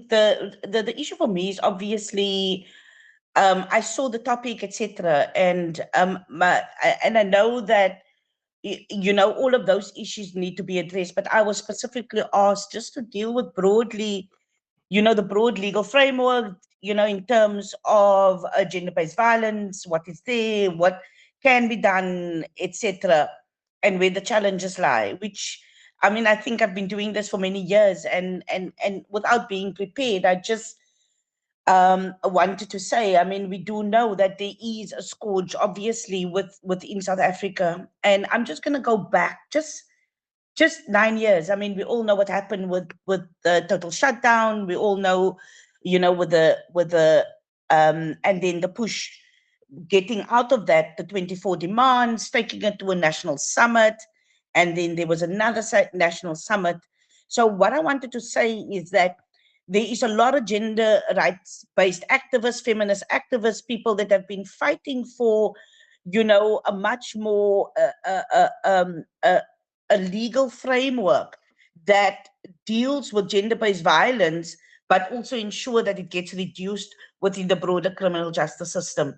the issue for me is obviously I saw the topic, etc., and I know that all of those issues need to be addressed, but I was specifically asked just to deal with broadly, the broad legal framework, in terms of gender-based violence, what is there, what can be done, etc., and where the challenges lie, which, I mean, I think I've been doing this for many years, and without being prepared, I just wanted to say, I mean, we do know that there is a scourge, obviously, within South Africa, and I'm just going to go back just 9 years. I mean, we all know what happened with the total shutdown. We all know, with the and then the push, getting out of that, the 24 demands, taking it to a national summit, and then there was another national summit. So what I wanted to say is that there is a lot of gender rights-based activists, feminist activists, people that have been fighting for, a much more a legal framework that deals with gender-based violence, but also ensure that it gets reduced within the broader criminal justice system.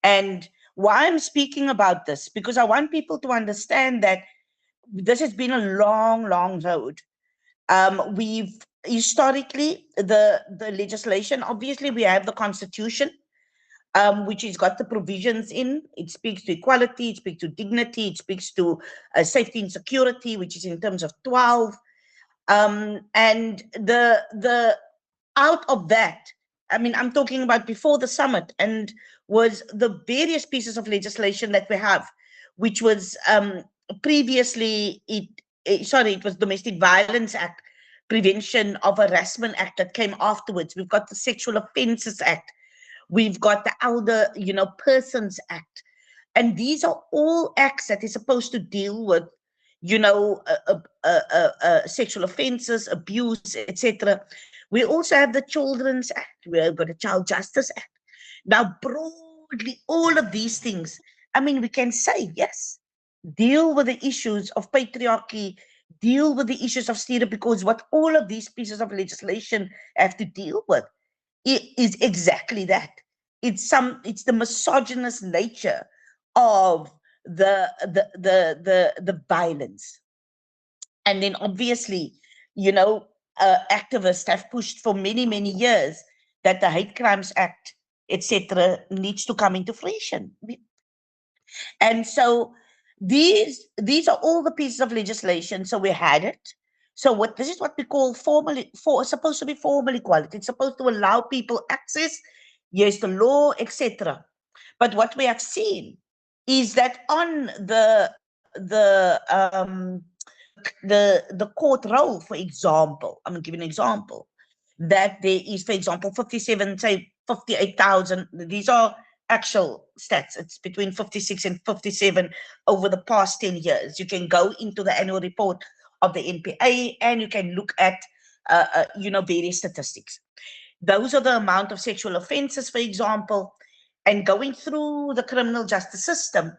And why I'm speaking about this, because I want people to understand that this has been a long, long road. We've historically, the legislation, obviously we have the Constitution, which has got the provisions in. It speaks to equality, it speaks to dignity, it speaks to safety and security, which is in terms of 12. And the out of that, I mean, I'm talking about before the summit, and was the various pieces of legislation that we have, which was previously, it was Domestic Violence Act, Prevention of Harassment Act that came afterwards. We've got the Sexual Offences Act. We've got the Elder, Persons Act. And these are all acts that is supposed to deal with, sexual offences, abuse, etc. We also have the Children's Act. We've got the Child Justice Act. Now, broadly, all of these things, I mean, we can say, yes, deal with the issues of patriarchy, deal with the issues of stereotypes, because what all of these pieces of legislation have to deal with is exactly that. It's the misogynist nature of the violence. And then obviously, activists have pushed for many, many years that the Hate Crimes Act, etc., needs to come into fruition. And so these are all the pieces of legislation. So we had it. So this is what we call supposed to be formal equality. It's supposed to allow people access, yes, the law, etc. But what we have seen is that on the court roll, for example, I'm going to give you an example, that there is, for example, 58,000, these are actual stats, it's between 56 and 57 over the past 10 years. You can go into the annual report of the NPA and you can look at, various statistics. Those are the amount of sexual offenses, for example, and going through the criminal justice system,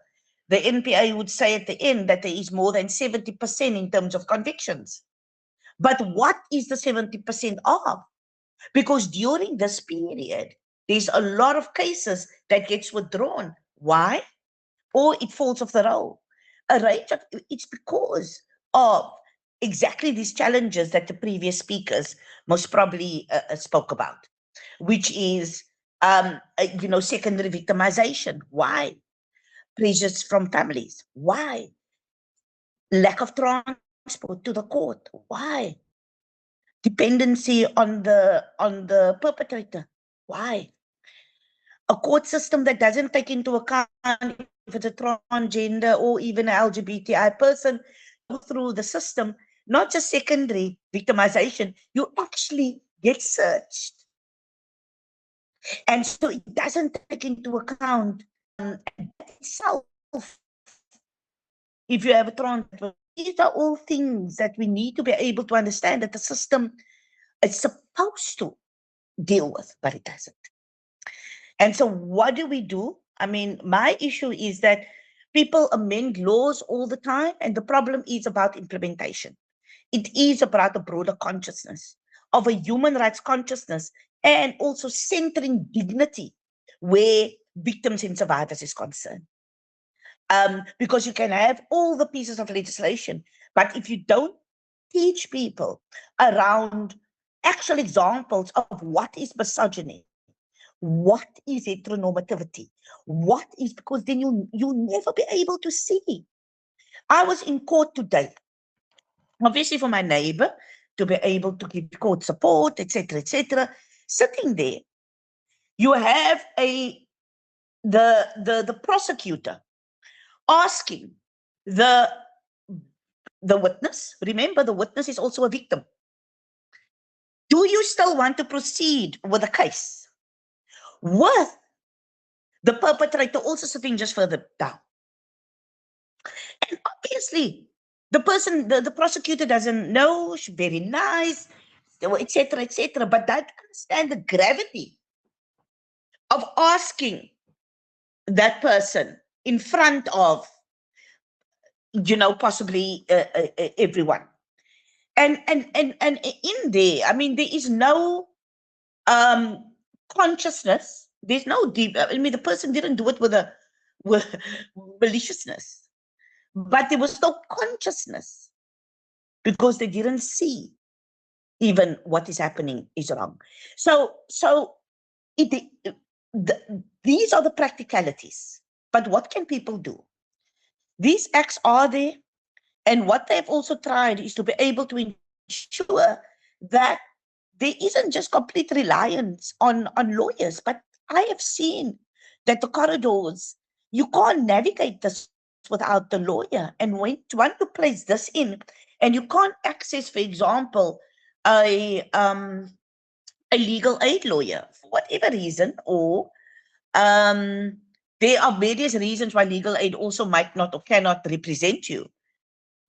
the NPA would say at the end that there is more than 70% in terms of convictions. But what is the 70% of? Because during this period, there's a lot of cases that gets withdrawn. Why? Or it falls off the roll. It's because of exactly these challenges that the previous speakers most probably spoke about, which is, secondary victimization. Why? Pressures from families. Why? Lack of transport to the court. Why? Dependency on the perpetrator. Why? A court system that doesn't take into account if it's a transgender or even an LGBTI person through the system, not just secondary victimization, you actually get searched. And so it doesn't take into account itself. If you have a trans, these are all things that we need to be able to understand that the system is supposed to deal with, but it doesn't. And so what do? I mean, my issue is that people amend laws all the time, and the problem is about implementation. It is about a broader consciousness of a human rights consciousness, and also centering dignity where victims and survivors is concerned. Because you can have all the pieces of legislation, but if you don't teach people around actual examples of what is misogyny, what is heteronormativity, what is, because then you'll never be able to see. I was in court today, obviously for my neighbor, to be able to give court support, etc., sitting there. You have the prosecutor asking the witness, remember the witness is also a victim, do you still want to proceed with the case? With the perpetrator also sitting just further down. And obviously, the person, the prosecutor doesn't know, she's very nice, etc., but doesn't understand the gravity of asking that person in front of, possibly everyone. And in there, I mean, there is no consciousness. There's no deep. I mean, the person didn't do it with maliciousness, but there was no consciousness because they didn't see even what is happening is wrong. So these are the practicalities. But what can people do? These acts are there, and what they've also tried is to be able to ensure that there isn't just complete reliance on lawyers, but I have seen that the corridors, you can't navigate this without the lawyer. And when you want to place this in, and you can't access, for example, a legal aid lawyer for whatever reason, or there are various reasons why legal aid also might not or cannot represent you.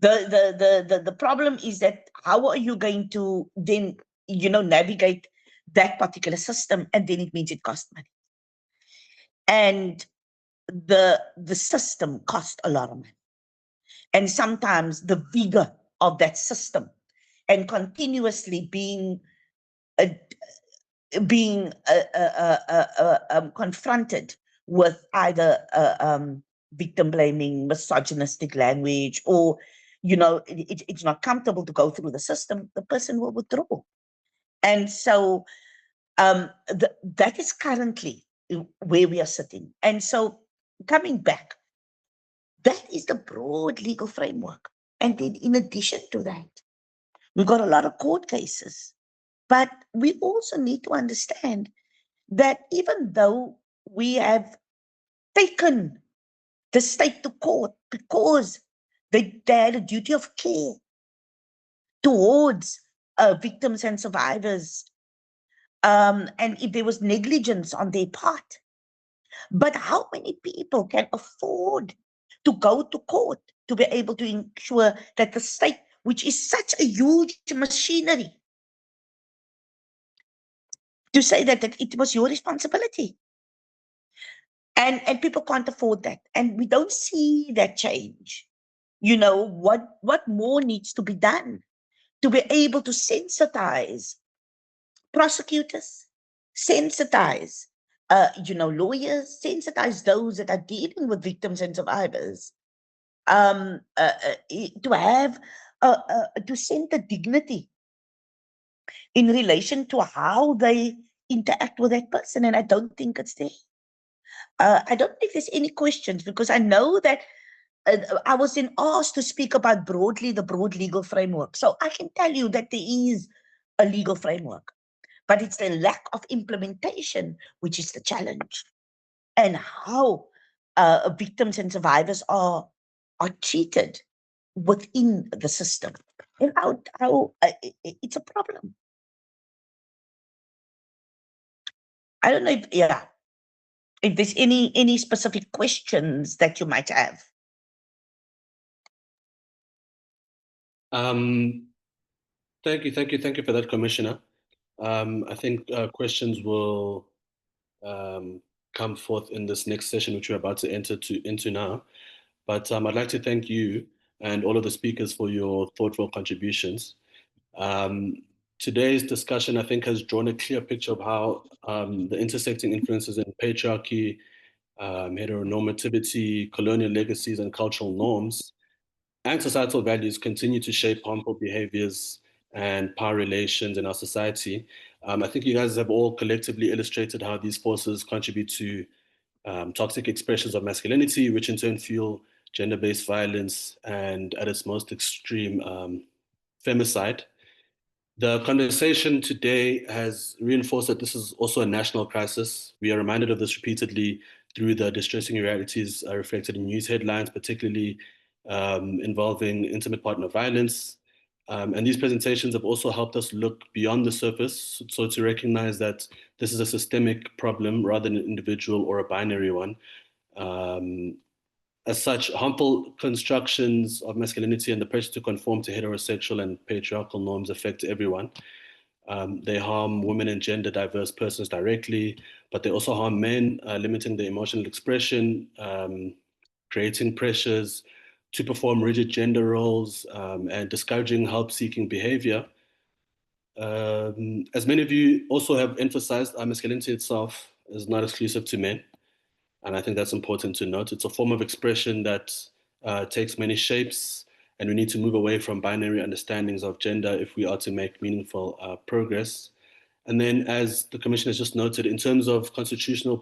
The problem is that how are you going to then navigate that particular system? And then it means it costs money, and the system costs a lot of money. And sometimes the vigor of that system and continuously being confronted with either victim blaming, misogynistic language, or it's not comfortable to go through the system, the person will withdraw. And so that is currently where we are sitting. And so coming back, that is the broad legal framework. And then in addition to that, we've got a lot of court cases. But we also need to understand that even though we have taken the state to court because they had a duty of care towards victims and survivors, and if there was negligence on their part. But how many people can afford to go to court to be able to ensure that the state, which is such a huge machinery, to say that it was your responsibility? And people can't afford that. And we don't see that change. What more needs to be done to be able to sensitize prosecutors, sensitize lawyers, sensitize those that are dealing with victims and survivors, to have to center dignity in relation to how they interact with that person. And I don't think it's there. I don't know if there's any questions, because I know that I was then asked to speak about broadly the broad legal framework. So I can tell you that there is a legal framework, but it's the lack of implementation which is the challenge, and how victims and survivors are treated within the system, and how it's a problem. I don't know if there's any specific questions that you might have. Thank you for that, Commissioner. I think questions will come forth in this next session, which we're about to enter into now. But I'd like to thank you and all of the speakers for your thoughtful contributions. Today's discussion, I think, has drawn a clear picture of how the intersecting influences in patriarchy, heteronormativity, colonial legacies, and cultural norms and societal values continue to shape harmful behaviors and power relations in our society. I think you guys have all collectively illustrated how these forces contribute to toxic expressions of masculinity, which in turn fuel gender-based violence and, at its most extreme, femicide. The conversation today has reinforced that this is also a national crisis. We are reminded of this repeatedly through the distressing realities reflected in news headlines, particularly involving intimate partner violence. And these presentations have also helped us look beyond the surface, so to recognize that this is a systemic problem rather than an individual or a binary one. As such, harmful constructions of masculinity and the pressure to conform to heterosexual and patriarchal norms affect everyone. They harm women and gender diverse persons directly, but they also harm men, limiting their emotional expression, creating pressures to perform rigid gender roles, and discouraging help-seeking behavior. As many of you also have emphasized, masculinity itself is not exclusive to men. And I think that's important to note. It's a form of expression that takes many shapes, and we need to move away from binary understandings of gender if we are to make meaningful progress. And then, as the Commission has just noted, in terms of constitutional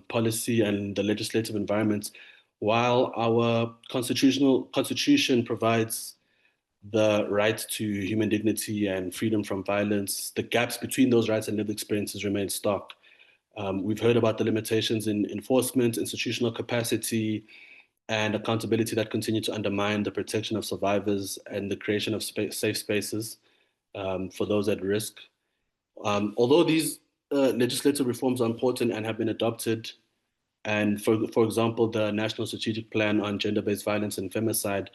policy and the legislative environment, while our constitution provides the right to human dignity and freedom from violence, the gaps between those rights and lived experiences remain stark. We've heard about the limitations in enforcement, institutional capacity, and accountability that continue to undermine the protection of survivors and the creation of safe spaces for those at risk. Although these legislative reforms are important and have been adopted, and for example, the National Strategic Plan on Gender-Based Violence and Femicide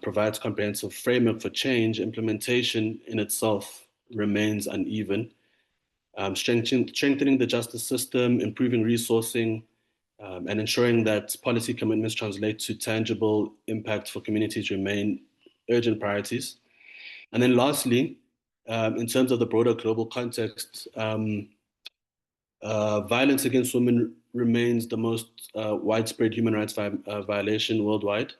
provides comprehensive framework for change, implementation in itself remains uneven. Strengthening the justice system, improving resourcing, and ensuring that policy commitments translate to tangible impact for communities remain urgent priorities. And then lastly, in terms of the broader global context, violence against women remains the most widespread human rights violation worldwide.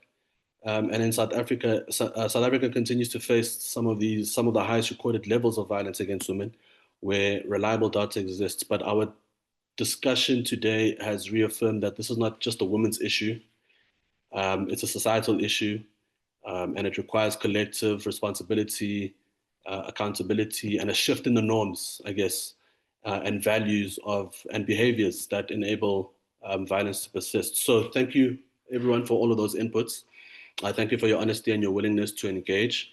And in South Africa, South Africa continues to face some of the highest recorded levels of violence against women, where reliable data exists. But our discussion today has reaffirmed that this is not just a women's issue. It's a societal issue, and it requires collective responsibility, accountability, and a shift in the norms, I guess, and values and behaviors that enable violence to persist. So thank you, everyone, for all of those inputs. I thank you for your honesty and your willingness to engage.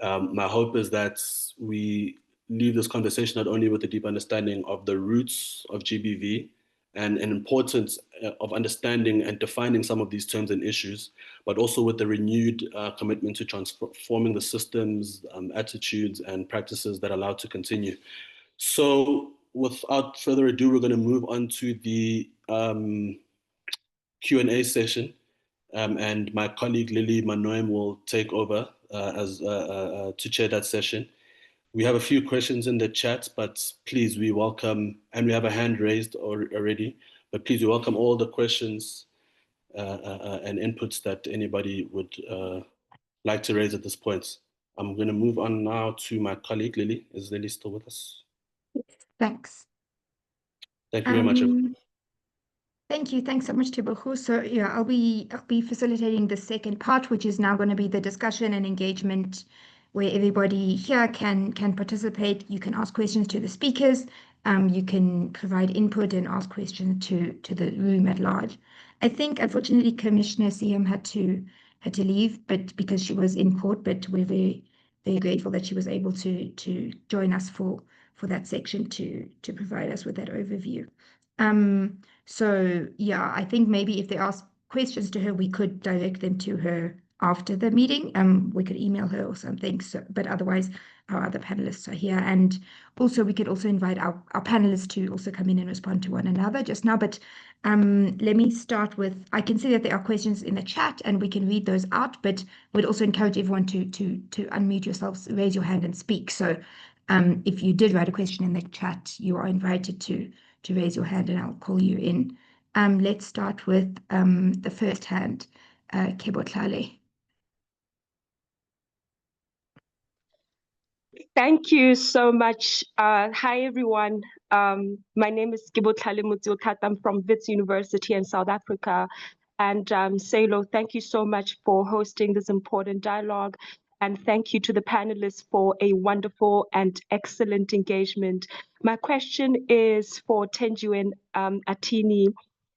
My hope is that we leave this conversation not only with a deep understanding of the roots of GBV and an importance of understanding and defining some of these terms and issues, but also with the renewed commitment to transforming the systems, attitudes, and practices that allow it to continue. So without further ado, we're going to move on to the Q&A session. And my colleague Lily Manoem will take over to chair that session. We have a few questions in the chat, but please, we welcome, and we have a hand raised already, but please, we welcome all the questions and inputs that anybody would like to raise at this point. I'm going to move on now to my colleague, Lily. Is Lily still with us? Thanks. Thank you very much, everyone. Thank you. Thanks so much, Tebogo. So yeah, I'll be facilitating the second part, which is now going to be the discussion and engagement, where everybody here can participate. You can ask questions to the speakers. You can provide input and ask questions to the room at large. I think unfortunately Commissioner CM had to leave, but because she was in court, but we're very grateful that she was able to join us for that section to provide us with that overview. So yeah, I think maybe if they ask questions to her, we could direct them to her after the meeting. We could email her or something. So, but otherwise, our other panelists are here, and also we could also invite our panelists to also come in and respond to one another just now. But let me start with. I can see that there are questions in the chat, and we can read those out. But we'd also encourage everyone to unmute yourselves, raise your hand, and speak. So, if you did write a question in the chat, you are invited to raise your hand and I'll call you in. Let's start with the first hand, Kebotlale. Thank you so much. Hi, everyone. My name is Kebotlale Mutsiotat. I'm from Wits University in South Africa. And SALO, thank you so much for hosting this important dialogue. And thank you to the panelists for a wonderful and excellent engagement. My question is for Tenjiwe Atini.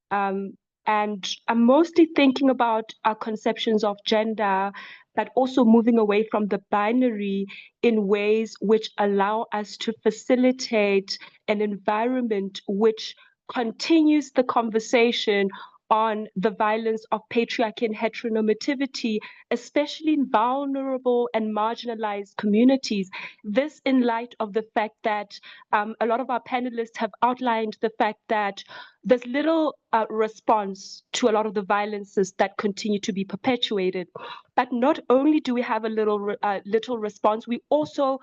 And I'm mostly thinking about our conceptions of gender, but also moving away from the binary in ways which allow us to facilitate an environment which continues the conversation on the violence of patriarchy and heteronormativity, especially in vulnerable and marginalized communities. This in light of the fact that a lot of our panelists have outlined the fact that there's little response to a lot of the violences that continue to be perpetuated. But not only do we have a little response, we also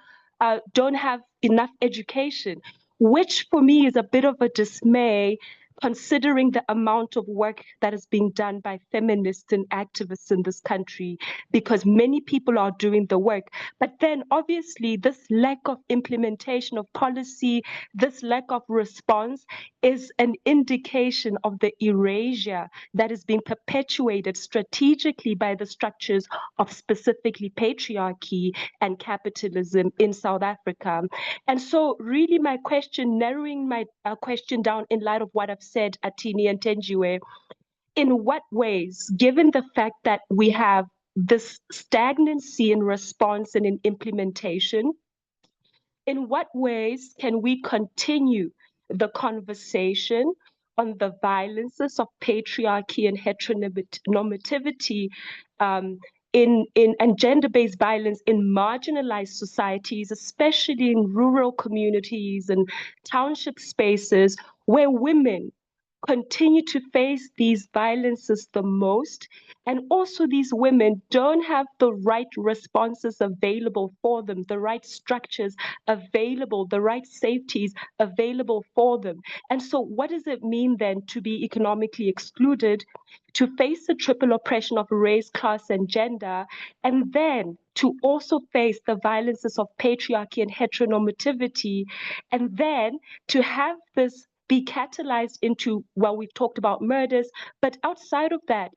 don't have enough education, which for me is a bit of a dismay, considering the amount of work that is being done by feminists and activists in this country, because many people are doing the work. But then obviously this lack of implementation of policy, this lack of response is an indication of the erasure that is being perpetuated strategically by the structures of specifically patriarchy and capitalism in South Africa. And so really my question, narrowing my question down in light of what I've said, Atini and Tenjiwe, in what ways, given the fact that we have this stagnancy in response and in implementation, in what ways can we continue the conversation on the violences of patriarchy and heteronormativity and gender-based violence in marginalized societies, especially in rural communities and township spaces where women continue to face these violences the most, and also these women don't have the right responses available for them, the right structures available, the right safeties available for them. And so what does it mean then to be economically excluded, to face the triple oppression of race, class, and gender, and then to also face the violences of patriarchy and heteronormativity, and then to have this be catalyzed into, well, we've talked about murders, but outside of that,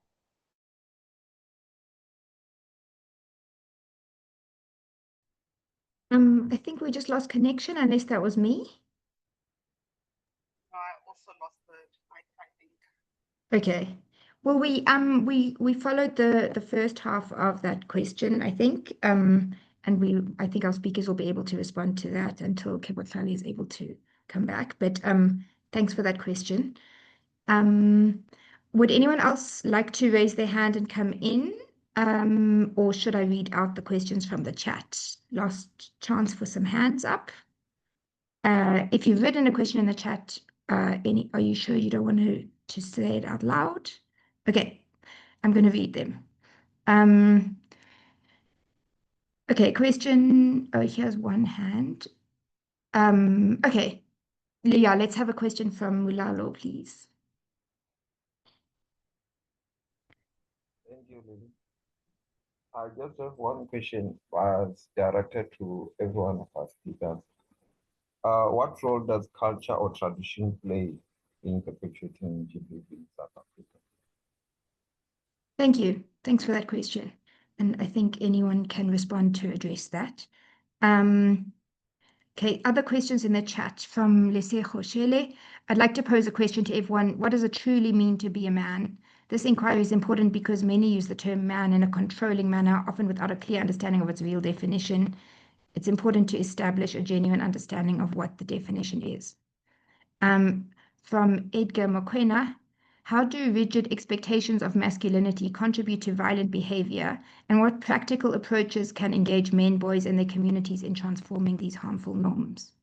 I think we just lost connection, unless that was me. I also lost the mic, I think. Okay. Well, we followed the first half of that question, I think. And I think our speakers will be able to respond to that until Kebotlale is able to come back. But thanks for that question. Would anyone else like to raise their hand and come in? Or should I read out the questions from the chat? Last chance for some hands up. If you've written a question in the chat, are you sure you don't want to say it out loud? Okay, I'm going to read them. Okay, question. Oh, here's one hand. Okay, Leah, let's have a question from Mulalo, please. Thank you, Lily. I just have one question was directed to everyone of our speakers. What role does culture or tradition play in perpetuating GBV in South Africa? Thank you. Thanks for that question. And I think anyone can respond to address that. Okay, other questions in the chat from Lesego Shele. I'd like to pose a question to everyone. What does it truly mean to be a man? This inquiry is important because many use the term man in a controlling manner, often without a clear understanding of its real definition. It's important to establish a genuine understanding of what the definition is. From Edgar Mokwena, how do rigid expectations of masculinity contribute to violent behavior, and what practical approaches can engage men, boys, and their communities in transforming these harmful norms?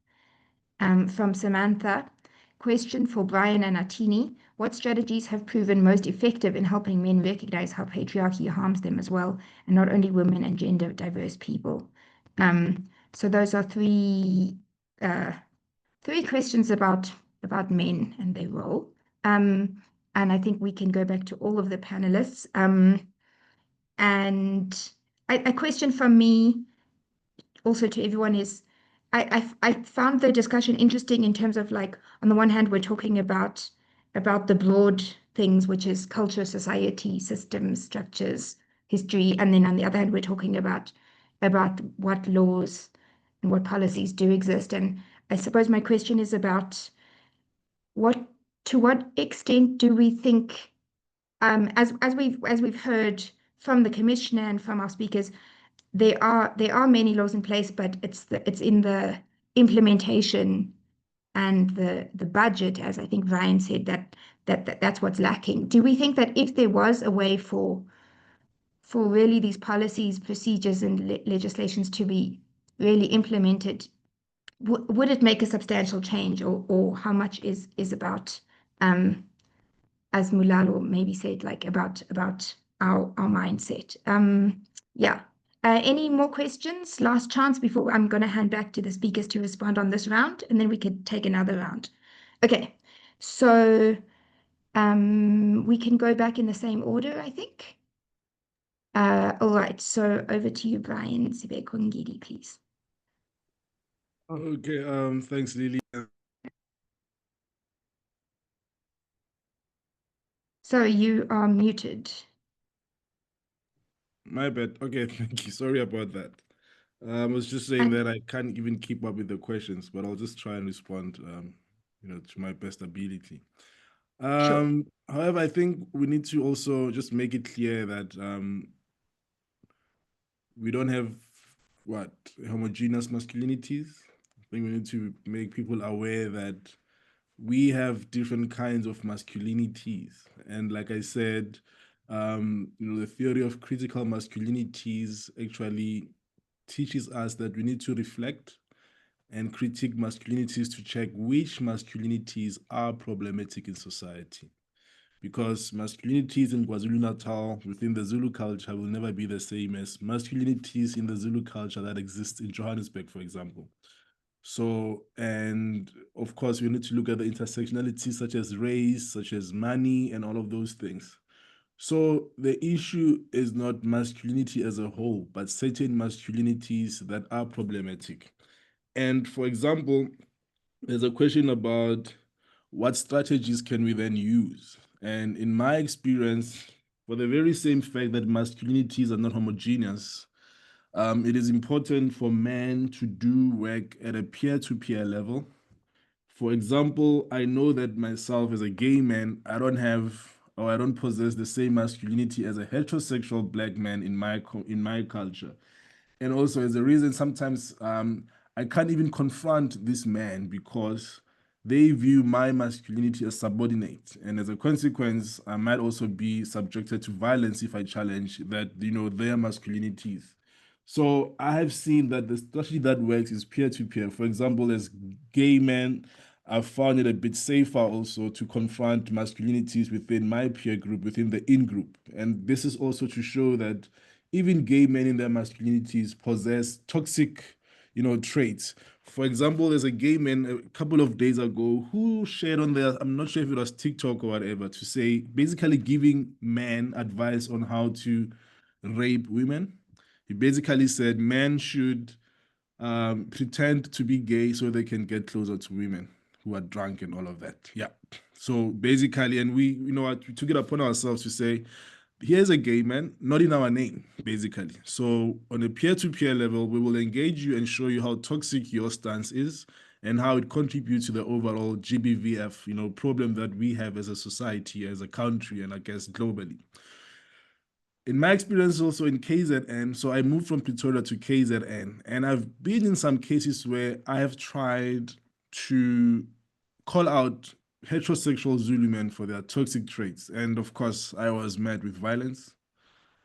From Samantha, question for Brian and Atini, what strategies have proven most effective in helping men recognize how patriarchy harms them as well, and not only women and gender diverse people? So those are three questions about men and their role. And I think we can go back to all of the panelists. And a question from me also to everyone is, I found the discussion interesting in terms of, like, on the one hand, we're talking about the broad things, which is culture, society, systems, structures, history. And then on the other hand, we're talking about what laws and what policies do exist. And I suppose my question is about to what extent do we think, as we've heard from the commissioner and from our speakers, there are many laws in place, but it's in the implementation and the budget, as I think Ryan said, that's what's lacking. Do we think that if there was a way for really these policies, procedures, and legislations to be really implemented, would it make a substantial change, or how much is about, as Mulalo maybe said, like about our mindset? Yeah. Any more questions? Last chance before I'm going to hand back to the speakers to respond on this round, and then we could take another round. Okay, so we can go back in the same order, I think. All right, so over to you, Brian Sibekongidi, please. Okay, thanks, Lily. So you are muted. My bad. Okay, thank you. Sorry about that. I was just saying that I can't even keep up with the questions, but I'll just try and respond, to my best ability. Sure. However, I think we need to also just make it clear that we don't have homogeneous masculinities. I think we need to make people aware that we have different kinds of masculinities. And like I said, the theory of critical masculinities actually teaches us that we need to reflect and critique masculinities to check which masculinities are problematic in society. Because masculinities in KwaZulu-Natal within the Zulu culture will never be the same as masculinities in the Zulu culture that exist in Johannesburg, for example. So, and of course, we need to look at the intersectionality, such as race, such as money, and all of those things. So the issue is not masculinity as a whole, but certain masculinities that are problematic. And for example, there's a question about what strategies can we then use? And in my experience, for the very same fact that masculinities are not homogeneous, it is important for men to do work at a peer-to-peer level. For example, I know that myself as a gay man, I don't possess the same masculinity as a heterosexual Black man in my culture. And also, as a reason, sometimes I can't even confront this man because they view my masculinity as subordinate. And as a consequence, I might also be subjected to violence if I challenge that, their masculinities. So I have seen that the strategy that works is peer-to-peer. For example, as gay men, I've found it a bit safer also to confront masculinities within my peer group, within the in-group. And this is also to show that even gay men in their masculinities possess toxic, traits. For example, there's a gay man a couple of days ago who shared on there, I'm not sure if it was TikTok or whatever, to say, basically giving men advice on how to rape women. He basically said men should pretend to be gay so they can get closer to women who are drunk and all of that. Yeah. So basically, and we, you know what, we took it upon ourselves to say, here's a gay man, not in our name, basically. So on a peer-to-peer level, we will engage you and show you how toxic your stance is and how it contributes to the overall GBVF, you know, problem that we have as a society, as a country, and I guess globally. In my experience also in KZN, so I moved from Pretoria to KZN, and I've been in some cases where I have tried to call out heterosexual Zulu men for their toxic traits. And of course, I was met with violence.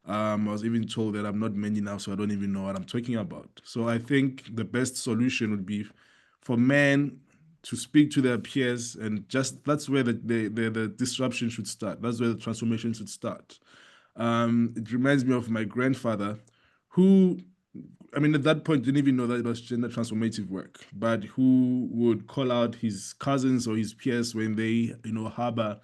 I was even told that I'm not man enough, so I don't even know what I'm talking about. So I think the best solution would be for men to speak to their peers, and just that's where the disruption should start. That's where the transformation should start. It reminds me of my grandfather, who, I mean, at that point, didn't even know that it was gender transformative work, but who would call out his cousins or his peers when they, you know, harbor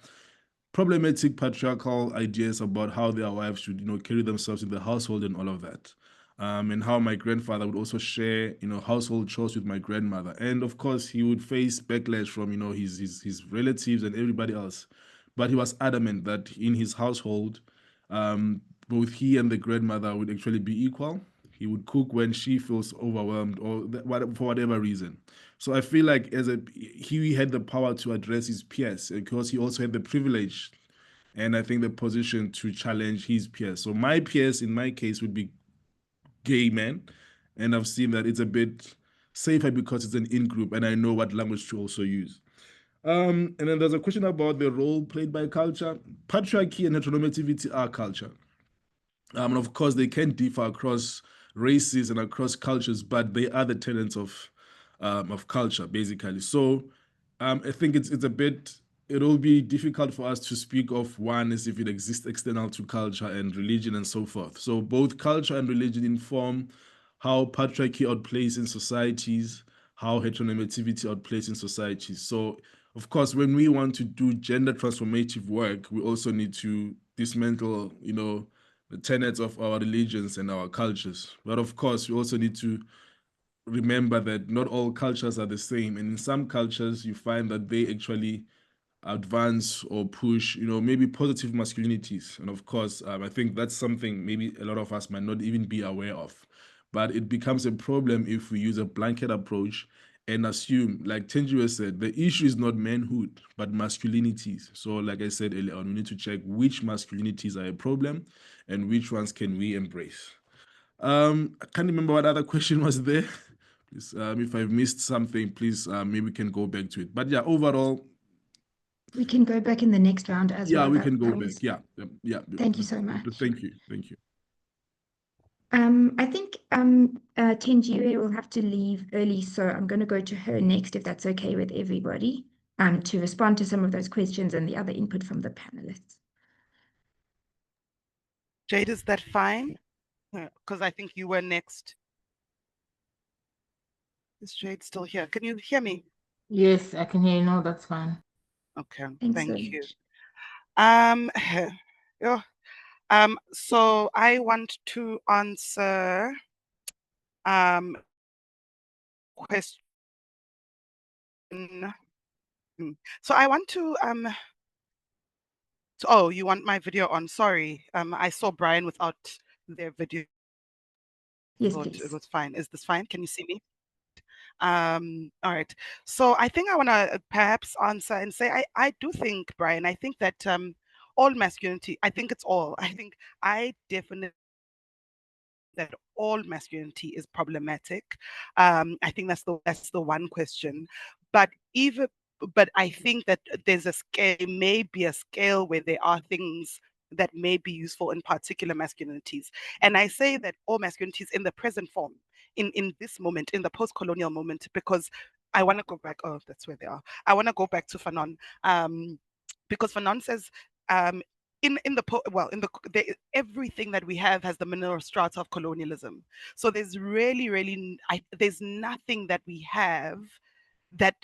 problematic patriarchal ideas about how their wives should, you know, carry themselves in the household and all of that. And how my grandfather would also share, you know, household chores with my grandmother. And of course, he would face backlash from, you know, his relatives and everybody else. But he was adamant that in his household, both he and the grandmother would actually be equal. He would cook when she feels overwhelmed or for whatever reason. So I feel like he had the power to address his peers because he also had the privilege and I think the position to challenge his peers. So my peers in my case would be gay men, and I've seen that it's a bit safer because it's an in-group and I know what language to also use. And then there's a question about the role played by culture. Patriarchy and heteronormativity are culture. And of course, they can differ across races and across cultures, but they are the tenets of culture, basically. So I think it's a bit, it'll be difficult for us to speak of one as if it exists external to culture and religion and so forth. So both culture and religion inform how patriarchy outplays in societies, how heteronormativity outplays in societies. So of course, when we want to do gender transformative work, we also need to dismantle, you know, the tenets of our religions and our cultures. But of course, we also need to remember that not all cultures are the same. And in some cultures, you find that they actually advance or push, you know, maybe positive masculinities. And of course, I think that's something maybe a lot of us might not even be aware of. But it becomes a problem if we use a blanket approach and assume, like Tenjiwe said, the issue is not manhood, but masculinities. So like I said earlier on, we need to check which masculinities are a problem and which ones can we embrace. I can't remember what other question was there. Please, if I've missed something, please, maybe we can go back to it. But yeah, overall, We can go back in the next round as well. yeah, we can go That back. was- Yeah. Thank you so much. Thank you. I think Tenjiwe will have to leave early, so I'm going to go to her next, if that's okay with everybody, to respond to some of those questions and the other input from the panelists. Jade, is that fine? Because I think you were next. Is Jade still here? Can you hear me? Yes, I can hear you. No, that's fine. Okay, Thanks thank so you. much. Yeah. So I want to answer question. So I want to oh, you want my video on? Sorry. I saw Brian without their video. Yes, Thought please. it was fine. Is this fine? Can you see me? All right. So I think I want to perhaps answer and say I do think, Brian, I think that all masculinity, I think it's all. I definitely that all masculinity is problematic. I think that's the one question. But I think that there's a scale, maybe a scale where there are things that may be useful in particular masculinities. And I say that all masculinities in the present form, in this moment, in the post-colonial moment, because I want to go back. Oh, that's where they are. I want to go back to Fanon, because Fanon says in the everything that we have has the mineral strata of colonialism. So there's really there's nothing that we have that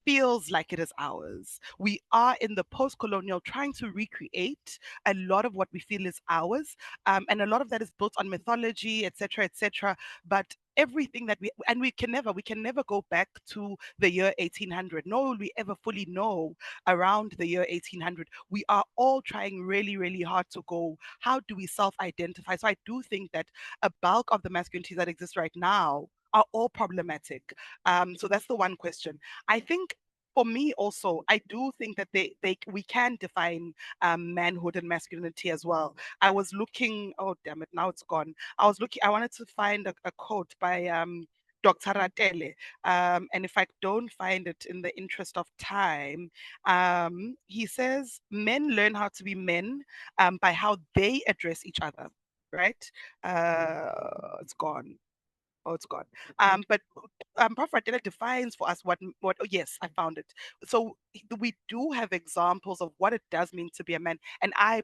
feels like it is ours. We are in the post-colonial trying to recreate a lot of what we feel is ours. And a lot of that is built on mythology, etc., etc. But everything that we can never go back to the year 1800, nor will we ever fully know around the year 1800. We are all trying really, really hard to go, how do we self-identify? So I do think that a bulk of the masculinities that exist right now are all problematic. So that's the one question. I think for me also, I do think that we can define manhood and masculinity as well. I was looking, oh damn it, now it's gone. I wanted to find a quote by Dr. Ratele. And if I don't find it in the interest of time, he says men learn how to be men by how they address each other, right? It's gone. Oh, it's gone. But Prof. Radela defines for us what. Oh, yes, I found it. So we do have examples of what it does mean to be a man, and I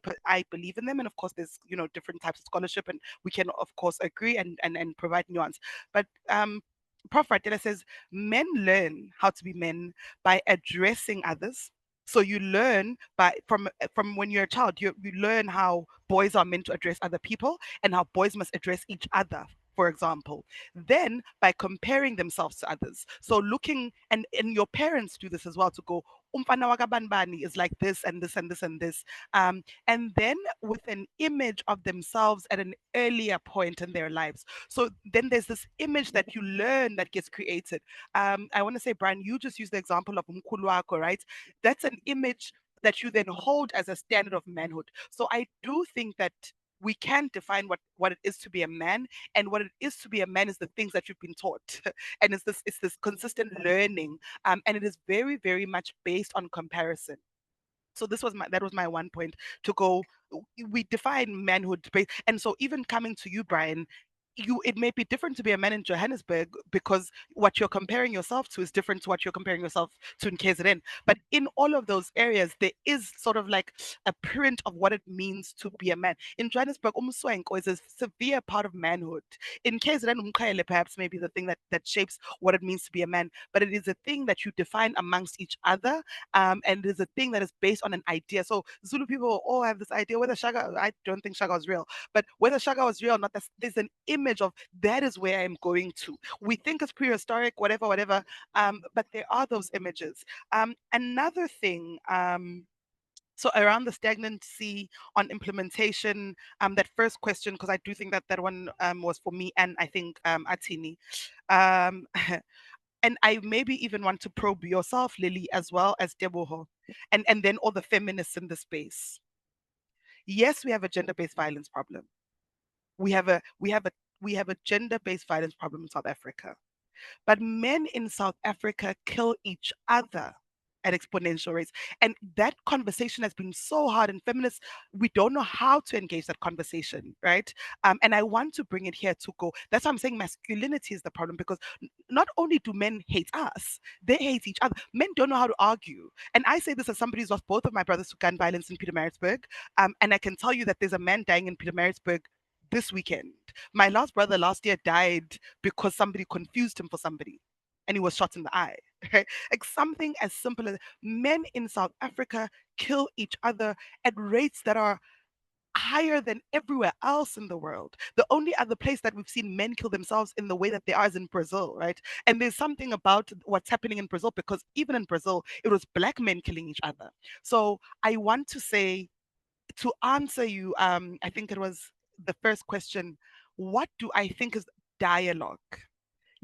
believe in them. And of course, there's different types of scholarship, and we can of course agree and provide nuance. But Prof. Radela says men learn how to be men by addressing others. So you learn from when you're a child, you learn how boys are meant to address other people and how boys must address each other, for example. Then by comparing themselves to others. So looking, and your parents do this as well, to go, umfana waka banbani is like this and this and this and this. And then with an image of themselves at an earlier point in their lives. So then there's this image that you learn that gets created. I want to say, Brian, you just used the example of umkhulu wako, right? That's an image that you then hold as a standard of manhood. So I do think that we can define what it is to be a man, and what it is to be a man is the things that you've been taught. And it's this consistent learning, and it is very, very much based on comparison. So that was my one point to go. We define manhood based, and so even coming to you, Brian, it may be different to be a man in Johannesburg because what you're comparing yourself to is different to what you're comparing yourself to in KZN. But in all of those areas, there is sort of like a print of what it means to be a man. In Johannesburg, umswenko is a severe part of manhood. In KZN, umkhayele perhaps maybe the thing that shapes what it means to be a man, but it is a thing that you define amongst each other, and it is a thing that is based on an idea. So Zulu people all have this idea, whether Shaka, I don't think Shaka was real, but whether Shaka was real or not, there's an image of that is where I'm going to. We think it's prehistoric, whatever, but there are those images. Another thing, so around the stagnancy on implementation, that first question, because I do think that one was for me and I think Atini. And I maybe even want to probe yourself, Lily, as well as Deboho, and then all the feminists in the space. Yes, we have a gender-based violence problem. We have a gender-based violence problem in South Africa. But men in South Africa kill each other at exponential rates. And that conversation has been so hard, and feminists, we don't know how to engage that conversation, right? And I want to bring it here to go. That's why I'm saying masculinity is the problem, because not only do men hate us, they hate each other. Men don't know how to argue. And I say this as somebody who's lost both of my brothers to gun violence in Pietermaritzburg. And I can tell you that there's a man dying in Pietermaritzburg this weekend. My last brother last year died because somebody confused him for somebody and he was shot in the eye. Right? Like something as simple as men in South Africa kill each other at rates that are higher than everywhere else in the world. The only other place that we've seen men kill themselves in the way that they are is in Brazil, right? And there's something about what's happening in Brazil, because even in Brazil, it was Black men killing each other. So I want to say, to answer you, I think it was the first question, what do I think is dialogue?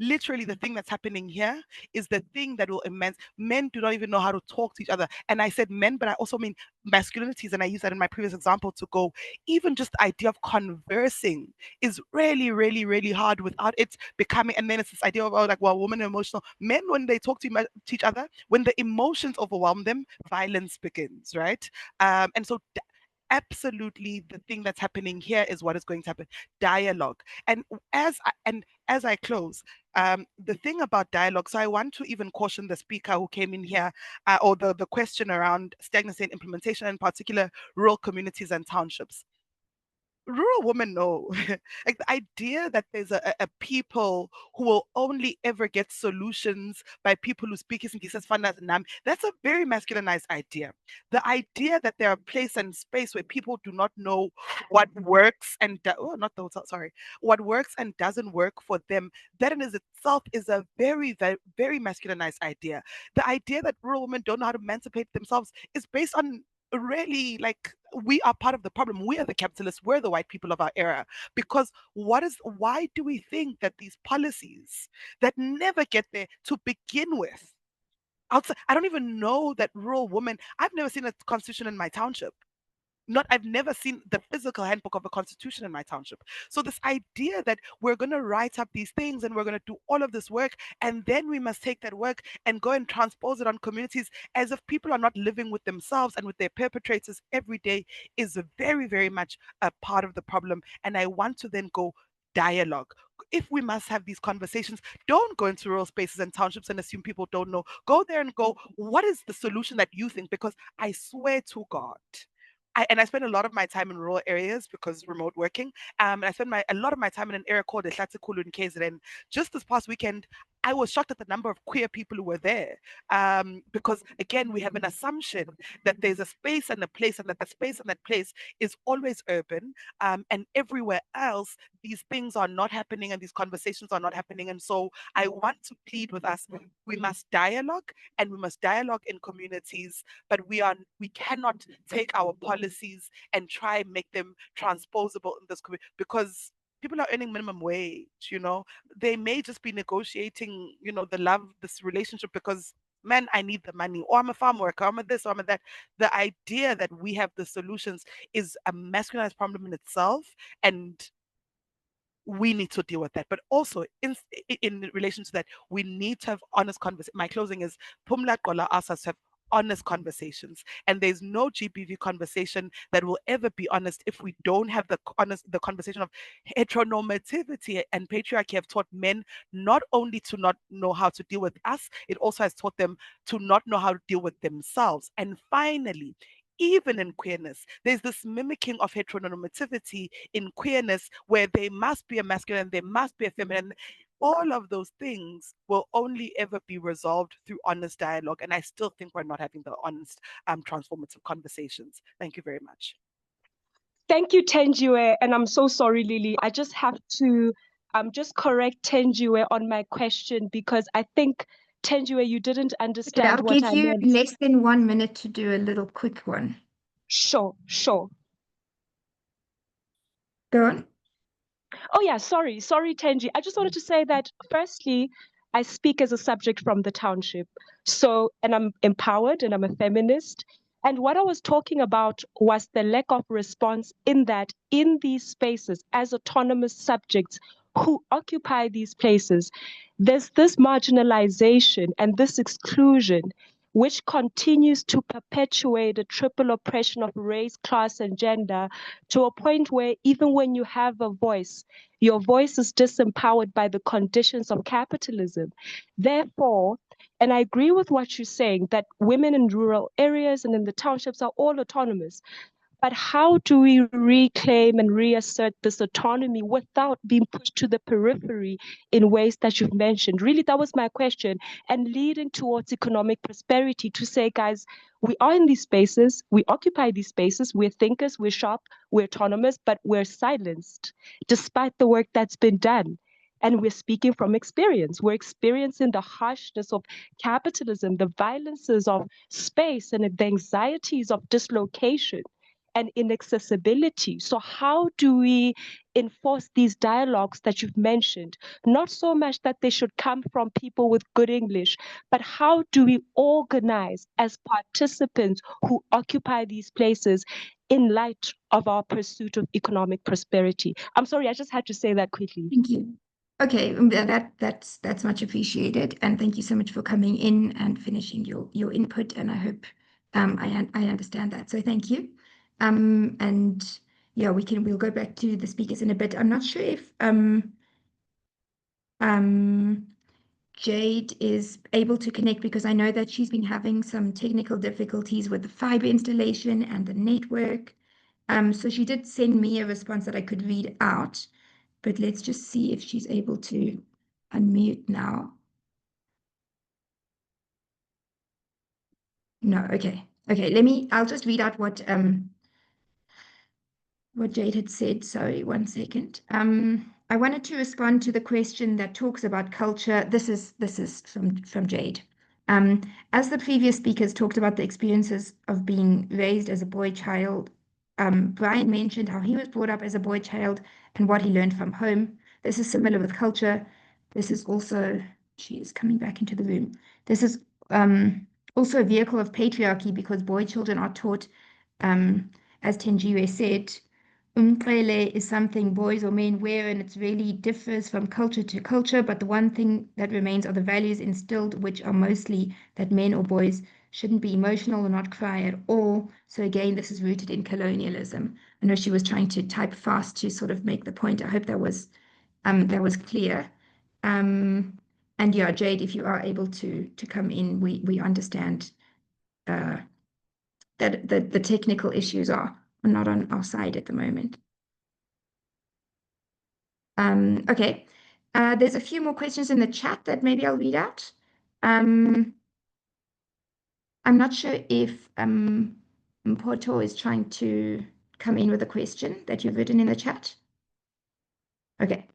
Literally, the thing that's happening here is the thing that will immense. Men do not even know how to talk to each other. And I said men, but I also mean masculinities. And I used that in my previous example to go, even just the idea of conversing is really, really, really hard without it becoming. And then it's this idea of, oh, like, well, women are emotional. Men, when they talk to each other, when the emotions overwhelm them, violence begins, right? And so absolutely the thing that's happening here is what is going to happen. Dialogue. And as I close, the thing about dialogue, so I want to even caution the speaker who came in here, or the question around stagnancy and implementation, in particular rural communities and townships. rural women know. Like the idea that there's a people who will only ever get solutions by people who speak Nam, that's a very masculinized idea. The idea that there are place and space where people do not know what works and what works and doesn't work for them, that in itself is a very, very, very masculinized idea. The idea that rural women don't know how to emancipate themselves is based on really, like, we are part of the problem. We are the capitalists, we're the white people of our era. Because why do we think that these policies that never get there to begin with, outside, I don't even know that rural women, I've never seen a constitution in my township. I've never seen the physical handbook of a constitution in my township. So this idea that we're going to write up these things and we're going to do all of this work, and then we must take that work and go and transpose it on communities as if people are not living with themselves and with their perpetrators every day, is very, very much a part of the problem. And I want to then go dialogue. If we must have these conversations, don't go into rural spaces and townships and assume people don't know. Go there and go, what is the solution that you think? Because I swear to God, I spend a lot of my time in rural areas because remote working. I spend a lot of my time in an area called Ehlatikulu in KZN. Just this past weekend, I was shocked at the number of queer people who were there. Because again, we have an assumption that there's a space and a place, and that the space and that place is always urban. And everywhere else, these things are not happening and these conversations are not happening. And so I want to plead with us, we must dialogue, and we must dialogue in communities, but we cannot take our policies and try and make them transposable in this community, because people are earning minimum wage. They may just be negotiating, this relationship because, man, I need the money, or I'm a farm worker, I'm a this, or I'm a that. The idea that we have the solutions is a masculinized problem in itself, and we need to deal with that. But also in relation to that, we need to have honest conversations. My closing is, Pumla Kola asks us to have honest conversations, and there's no GBV conversation that will ever be honest if we don't have the conversation of heteronormativity and patriarchy have taught men not only to not know how to deal with us, it also has taught them to not know how to deal with themselves. And finally, even in queerness, there's this mimicking of heteronormativity in queerness where there must be a masculine, there must be a feminine. All of those things will only ever be resolved through honest dialogue. And I still think we're not having the honest, transformative conversations. Thank you very much. Thank you, Tenjiwe. And I'm so sorry, Lily. I just have to just correct Tenjiwe on my question, because I think, Tenjiwe, you didn't understand what I meant. I'll give you less than 1 minute to do a little quick one. Sure. Go on. Oh yeah, sorry, Tenji. I just wanted to say that firstly, I speak as a subject from the township. So, and I'm empowered and I'm a feminist. And what I was talking about was the lack of response in that in these spaces as autonomous subjects who occupy these places, there's this marginalization and this exclusion which continues to perpetuate a triple oppression of race, class, and gender, to a point where even when you have a voice, your voice is disempowered by the conditions of capitalism. Therefore, and I agree with what you're saying, that women in rural areas and in the townships are all autonomous. But how do we reclaim and reassert this autonomy without being pushed to the periphery in ways that you've mentioned? Really, that was my question. And leading towards economic prosperity, to say, guys, we are in these spaces, we occupy these spaces, we're thinkers, we're sharp, we're autonomous, but we're silenced despite the work that's been done. And we're speaking from experience. We're experiencing the harshness of capitalism, the violences of space, and the anxieties of dislocation and inaccessibility. So how do we enforce these dialogues that you've mentioned? Not so much that they should come from people with good English, but how do we organize as participants who occupy these places in light of our pursuit of economic prosperity? I'm sorry, I just had to say that quickly. Thank you. Okay, that's much appreciated, and thank you so much for coming in and finishing your input. And I hope I understand that. So thank you. And yeah, we'll go back to the speakers in a bit. I'm not sure if Jade is able to connect, because I know that she's been having some technical difficulties with the fiber installation and the network. So she did send me a response that I could read out, but let's just see if she's able to unmute now. No, okay. Okay, I'll just read out what Jade had said. Sorry, 1 second. I wanted to respond to the question that talks about culture. This is from Jade. As the previous speakers talked about the experiences of being raised as a boy child, Brian mentioned how he was brought up as a boy child and what he learned from home. This is similar with culture. This is also, she is coming back into the room. This is also a vehicle of patriarchy because boy children are taught, as Tenjiwe said, umqele is something boys or men wear, and it really differs from culture to culture. But the one thing that remains are the values instilled, which are mostly that men or boys shouldn't be emotional or not cry at all. So again, this is rooted in colonialism. I know she was trying to type fast to sort of make the point. I hope that was clear. And yeah, Jade, if you are able to come in, we understand that the technical issues are not on our side at the moment. Okay, there's a few more questions in the chat that maybe I'll read out. I'm not sure if Mpoto is trying to come in with a question that you've written in the chat. Okay.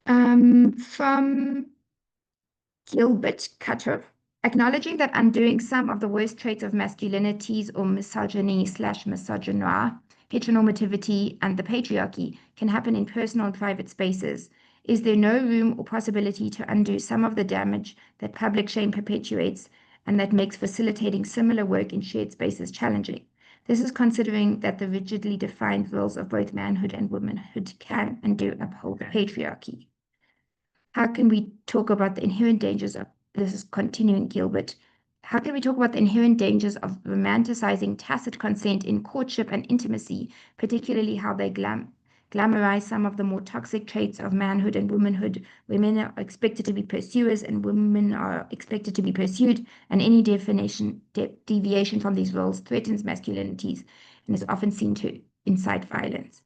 From Gilbert Cutter, acknowledging that undoing some of the worst traits of masculinities or misogyny/misogynoir, heteronormativity, and the patriarchy can happen in personal and private spaces. Is there no room or possibility to undo some of the damage that public shame perpetuates and that makes facilitating similar work in shared spaces challenging? This is considering that the rigidly defined roles of both manhood and womanhood can and do uphold the patriarchy. How can we talk about the inherent dangers of, this is continuing Gilbert, how can we talk about the inherent dangers of romanticizing tacit consent in courtship and intimacy, particularly how they glamorize some of the more toxic traits of manhood and womanhood, where men are expected to be pursuers and women are expected to be pursued, and any deviation from these roles threatens masculinities and is often seen to incite violence.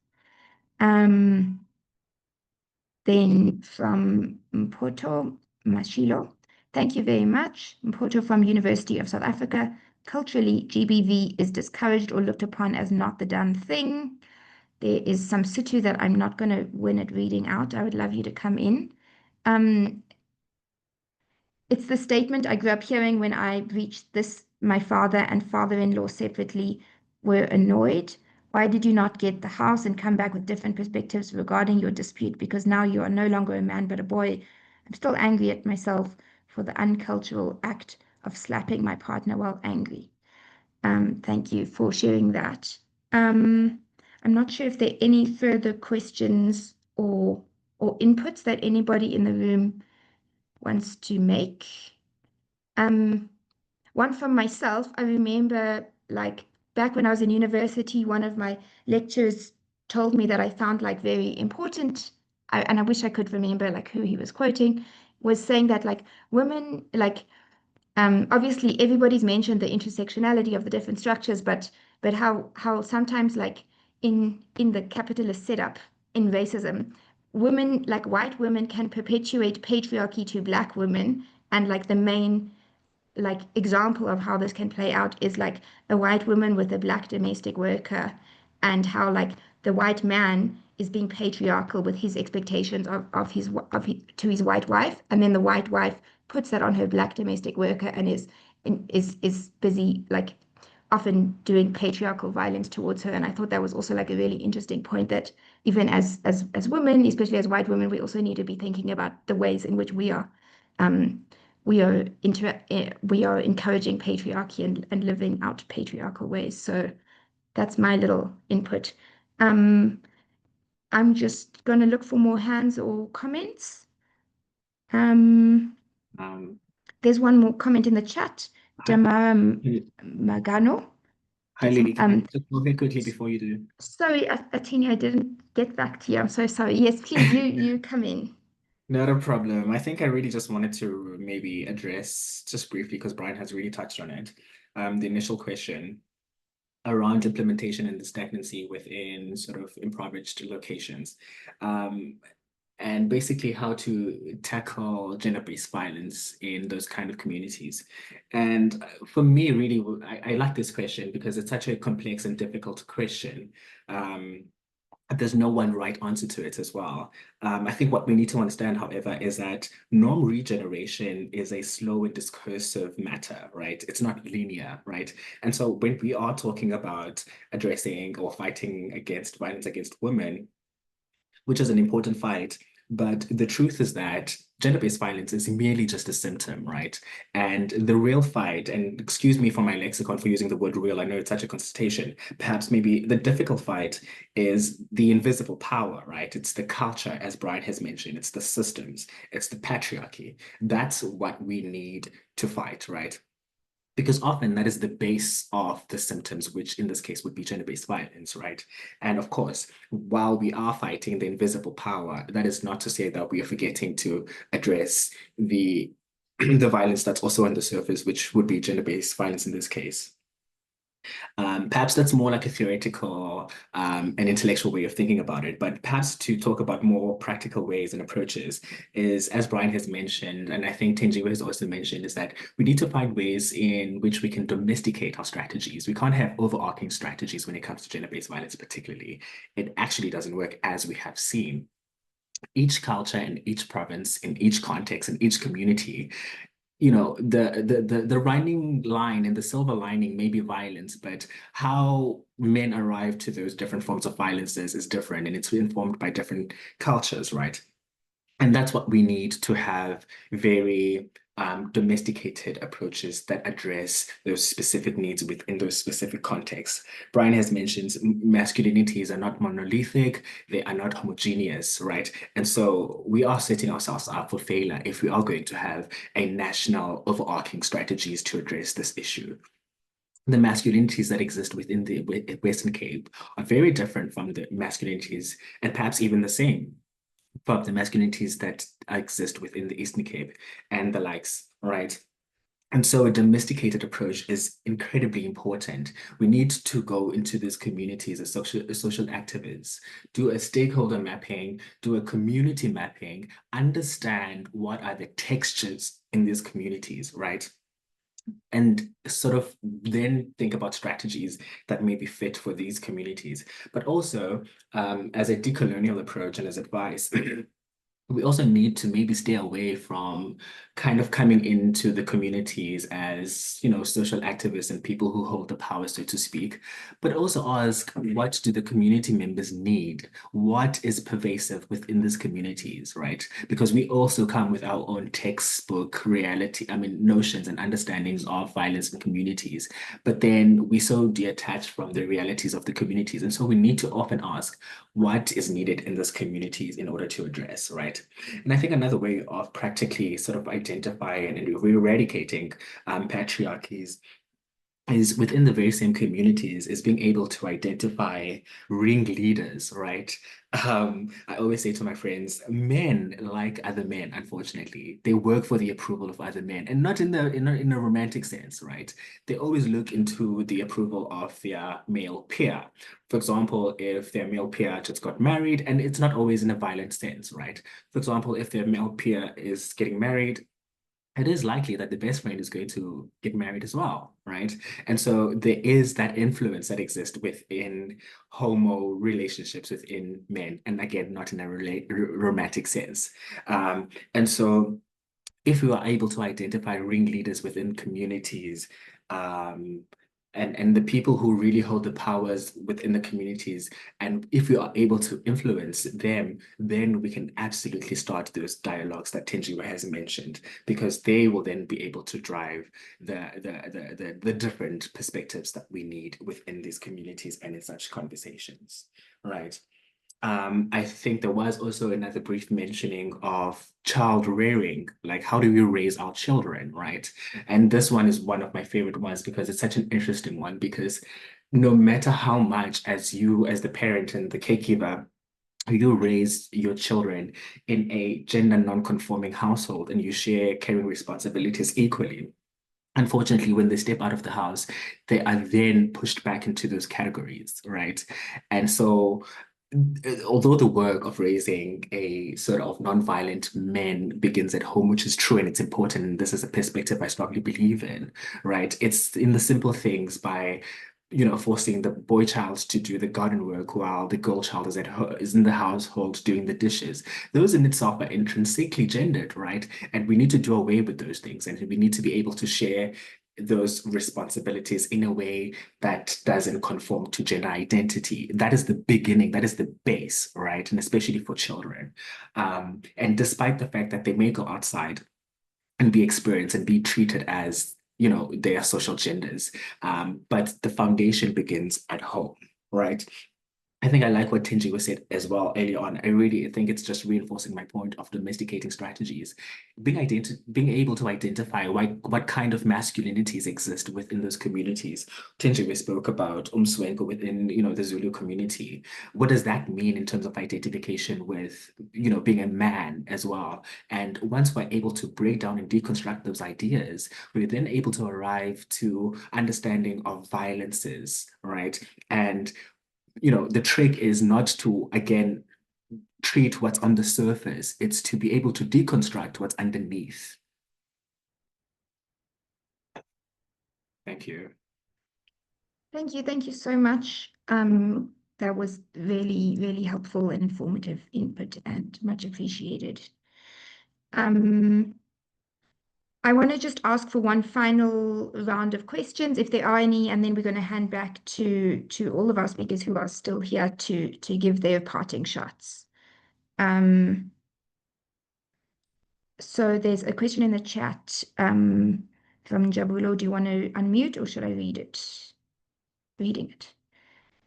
Then from Mpoto Mashilo, thank you very much. Mpoto from University of South Africa. Culturally, GBV is discouraged or looked upon as not the done thing. There is some Sotho that I'm not going to win at reading out. I would love you to come in. It's the statement I grew up hearing when I reached this. My father and father-in-law separately were annoyed. Why did you not get the house and come back with different perspectives regarding your dispute? Because now you are no longer a man but a boy. I'm still angry at myself for the uncultural act of slapping my partner while angry. Thank you for sharing that. I'm not sure if there are any further questions or inputs that anybody in the room wants to make. One from myself, I remember like back when I was in university, one of my lecturers told me that I found like very important, and I wish I could remember like who he was quoting, was saying that like women, like obviously everybody's mentioned the intersectionality of the different structures, but how sometimes like in the capitalist setup in racism, women, like white women, can perpetuate patriarchy to black women, and like the main like example of how this can play out is like a white woman with a black domestic worker, and how like the white man is being patriarchal with his expectations of his to his white wife, and then the white wife puts that on her black domestic worker and is busy like often doing patriarchal violence towards her. And I thought that was also like a really interesting point, that even as women, especially as white women, we also need to be thinking about the ways in which we are encouraging patriarchy and living out patriarchal ways. So that's my little input. I'm just going to look for more hands or comments. There's one more comment in the chat. Damara Magano. Hi, Lily. Can I just go very quickly before you do? Sorry, Atini, I didn't get back to you. I'm so sorry. Yes, please, you come in. Not a problem. I think I really just wanted to maybe address just briefly, because Brian has really touched on it, the initial question around implementation and the stagnancy within sort of impoverished locations. And basically how to tackle gender-based violence in those kind of communities. And for me, really, I like this question because it's such a complex and difficult question. There's no one right answer to it as well. I think what we need to understand, however, is that norm regeneration is a slow and discursive matter, right? It's not linear, right? And so when we are talking about addressing or fighting against violence against women, which is an important fight, but the truth is that gender-based violence is merely just a symptom, right? And the real fight, and excuse me for my lexicon for using the word real, I know it's such a consultation, perhaps maybe the difficult fight is the invisible power, right? It's the culture, as Brian has mentioned, it's the systems, it's the patriarchy. That's what we need to fight, right? Because often that is the base of the symptoms, which in this case would be gender-based violence, right? And of course, while we are fighting the invisible power, that is not to say that we are forgetting to address the, the violence that's also on the surface, which would be gender-based violence in this case. Perhaps that's more like a theoretical and intellectual way of thinking about it, but perhaps to talk about more practical ways and approaches is, as Brian has mentioned, and I think Tenjiwe has also mentioned, is that we need to find ways in which we can domesticate our strategies. We can't have overarching strategies when it comes to gender-based violence particularly. It actually doesn't work, as we have seen. Each culture in each province, in each context, in each community, you know, the running line and the silver lining may be violence, but how men arrive to those different forms of violences is different, and it's informed by different cultures, right? And that's what we need to have very domesticated approaches that address those specific needs within those specific contexts. Brian has mentioned masculinities are not monolithic, they are not homogeneous, right? And so we are setting ourselves up for failure if we are going to have a national overarching strategies to address this issue. The masculinities that exist within the Western Cape are very different from the masculinities, and perhaps even the same from the masculinities that exist within the Eastern Cape and the likes, right? And so a domesticated approach is incredibly important. We need to go into these communities as social activists, do a stakeholder mapping, do a community mapping, understand what are the textures in these communities, right? And sort of then think about strategies that may be fit for these communities. But also, as a decolonial approach and as advice, we also need to maybe stay away from kind of coming into the communities as, you know, social activists and people who hold the power, so to speak, but also ask, what do the community members need? What is pervasive within these communities, right? Because we also come with our own textbook reality, notions and understandings of violence in communities, but then we so detached from the realities of the communities. And so we need to often ask, what is needed in those communities in order to address, right? And I think another way of practically sort of identifying and eradicating patriarchies is within the very same communities is being able to identify ringleaders, right? I always say to my friends, men like other men, unfortunately, they work for the approval of other men, and not in a romantic sense, right? They always look into the approval of their male peer. For example, if their male peer just got married, and it's not always in a violent sense, right? For example, if their male peer is getting married, it is likely that the best friend is going to get married as well, right? And so there is that influence that exists within homo relationships within men, and again, not in a romantic sense. And so if we are able to identify ringleaders within communities, and the people who really hold the powers within the communities, and if we are able to influence them, then we can absolutely start those dialogues that Tenjiwe has mentioned, because they will then be able to drive the different perspectives that we need within these communities and in such conversations, right? I think there was also another brief mentioning of child rearing, like how do we raise our children, right? And this one is one of my favorite ones because it's such an interesting one, because no matter how much as you, as the parent and the caregiver, you raise your children in a gender non-conforming household and you share caring responsibilities equally, unfortunately, when they step out of the house, they are then pushed back into those categories, right? And so, although the work of raising a sort of non-violent men begins at home, which is true and it's important, and this is a perspective I strongly believe in, right? It's in the simple things by forcing the boy child to do the garden work while the girl child is in the household doing the dishes. Those in itself are intrinsically gendered, right? And we need to do away with those things, and we need to be able to share those responsibilities in a way that doesn't conform to gender identity. That is the beginning, that is the base, right? And especially for children. And despite the fact that they may go outside and be experienced and be treated as their social genders. But the foundation begins at home, right? I think I like what Tinji was said as well earlier on. I really think it's just reinforcing my point of domesticating strategies. Being able to identify what kind of masculinities exist within those communities. Tinji spoke about umswenko within the Zulu community. What does that mean in terms of identification with being a man as well? And once we're able to break down and deconstruct those ideas, we're then able to arrive to understanding of violences, right? And the trick is not to, again, treat what's on the surface. It's to be able to deconstruct what's underneath. Thank you. Thank you. Thank you so much. That was really, really helpful and informative input and much appreciated. I want to just ask for one final round of questions, if there are any, and then we're going to hand back to all of our speakers who are still here to give their parting shots. So there's a question in the chat from Jabulo. Do you want to unmute or should I read it? Reading it.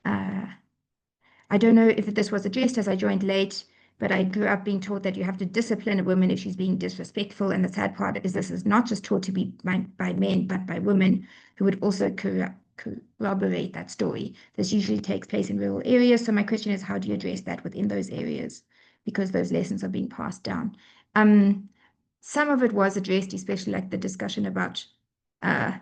I don't know if this was addressed as I joined late, but I grew up being taught that you have to discipline a woman if she's being disrespectful. And the sad part is this is not just taught to be by men, but by women who would also corroborate that story. This usually takes place in rural areas. So my question is, how do you address that within those areas? Because those lessons are being passed down. Some of it was addressed, especially like the discussion about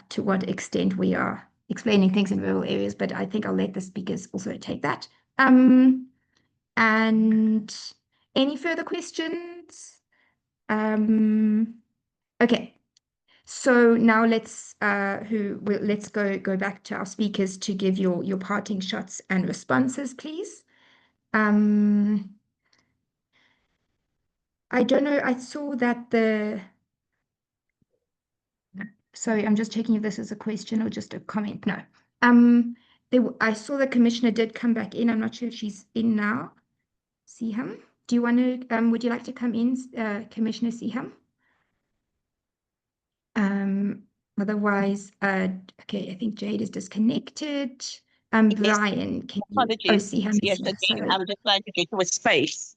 to what extent we are explaining things in rural areas, but I think I'll let the speakers also take that. And any further questions? Okay. So now let's go back to our speakers to give your parting shots and responses, please. I don't know. I saw that sorry, I'm just checking if this is a question or just a comment. No. I saw the commissioner did come back in. I'm not sure if she's in now. Siham, do you want to? Would you like to come in, Commissioner Siham? Otherwise, okay. I think Jade is disconnected. Yes. Brian, can you? Apologies. Oh, Siham. Yes, again, I'm just trying to get to a space.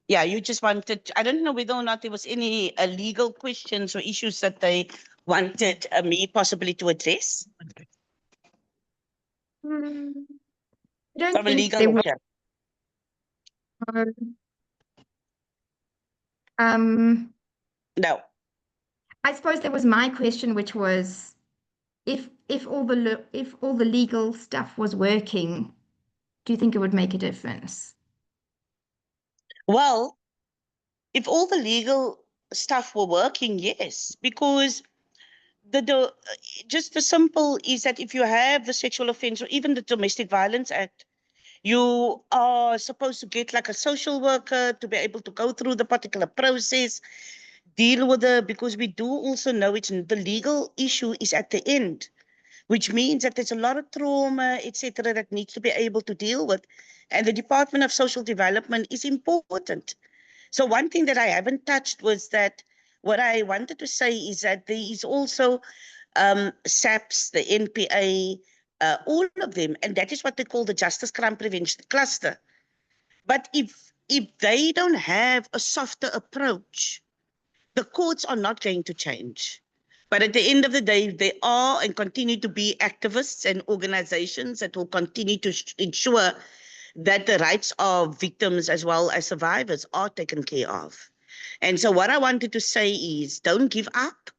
Yeah, you just wanted, I don't know whether or not there was any legal questions or issues that they wanted me possibly to address. I don't From a think legal there were. No. I suppose there was my question, which was, if all the legal stuff was working, do you think it would make a difference? Well, if all the legal stuff were working, yes, because just the simple is that if you have the sexual offense or even the Domestic Violence Act, you are supposed to get like a social worker to be able to go through the particular process, deal with it, because we do also know the legal issue is at the end, which means that there's a lot of trauma, etc., that needs to be able to deal with. And the Department of Social Development is important. So one thing that I haven't touched was that what I wanted to say is that there is also SAPS, the NPA, all of them, and that is what they call the Justice Crime Prevention Cluster. But if they don't have a softer approach, the courts are not going to change. But at the end of the day, there are and continue to be activists and organizations that will continue to ensure that the rights of victims as well as survivors are taken care of. And so what I wanted to say is, don't give up.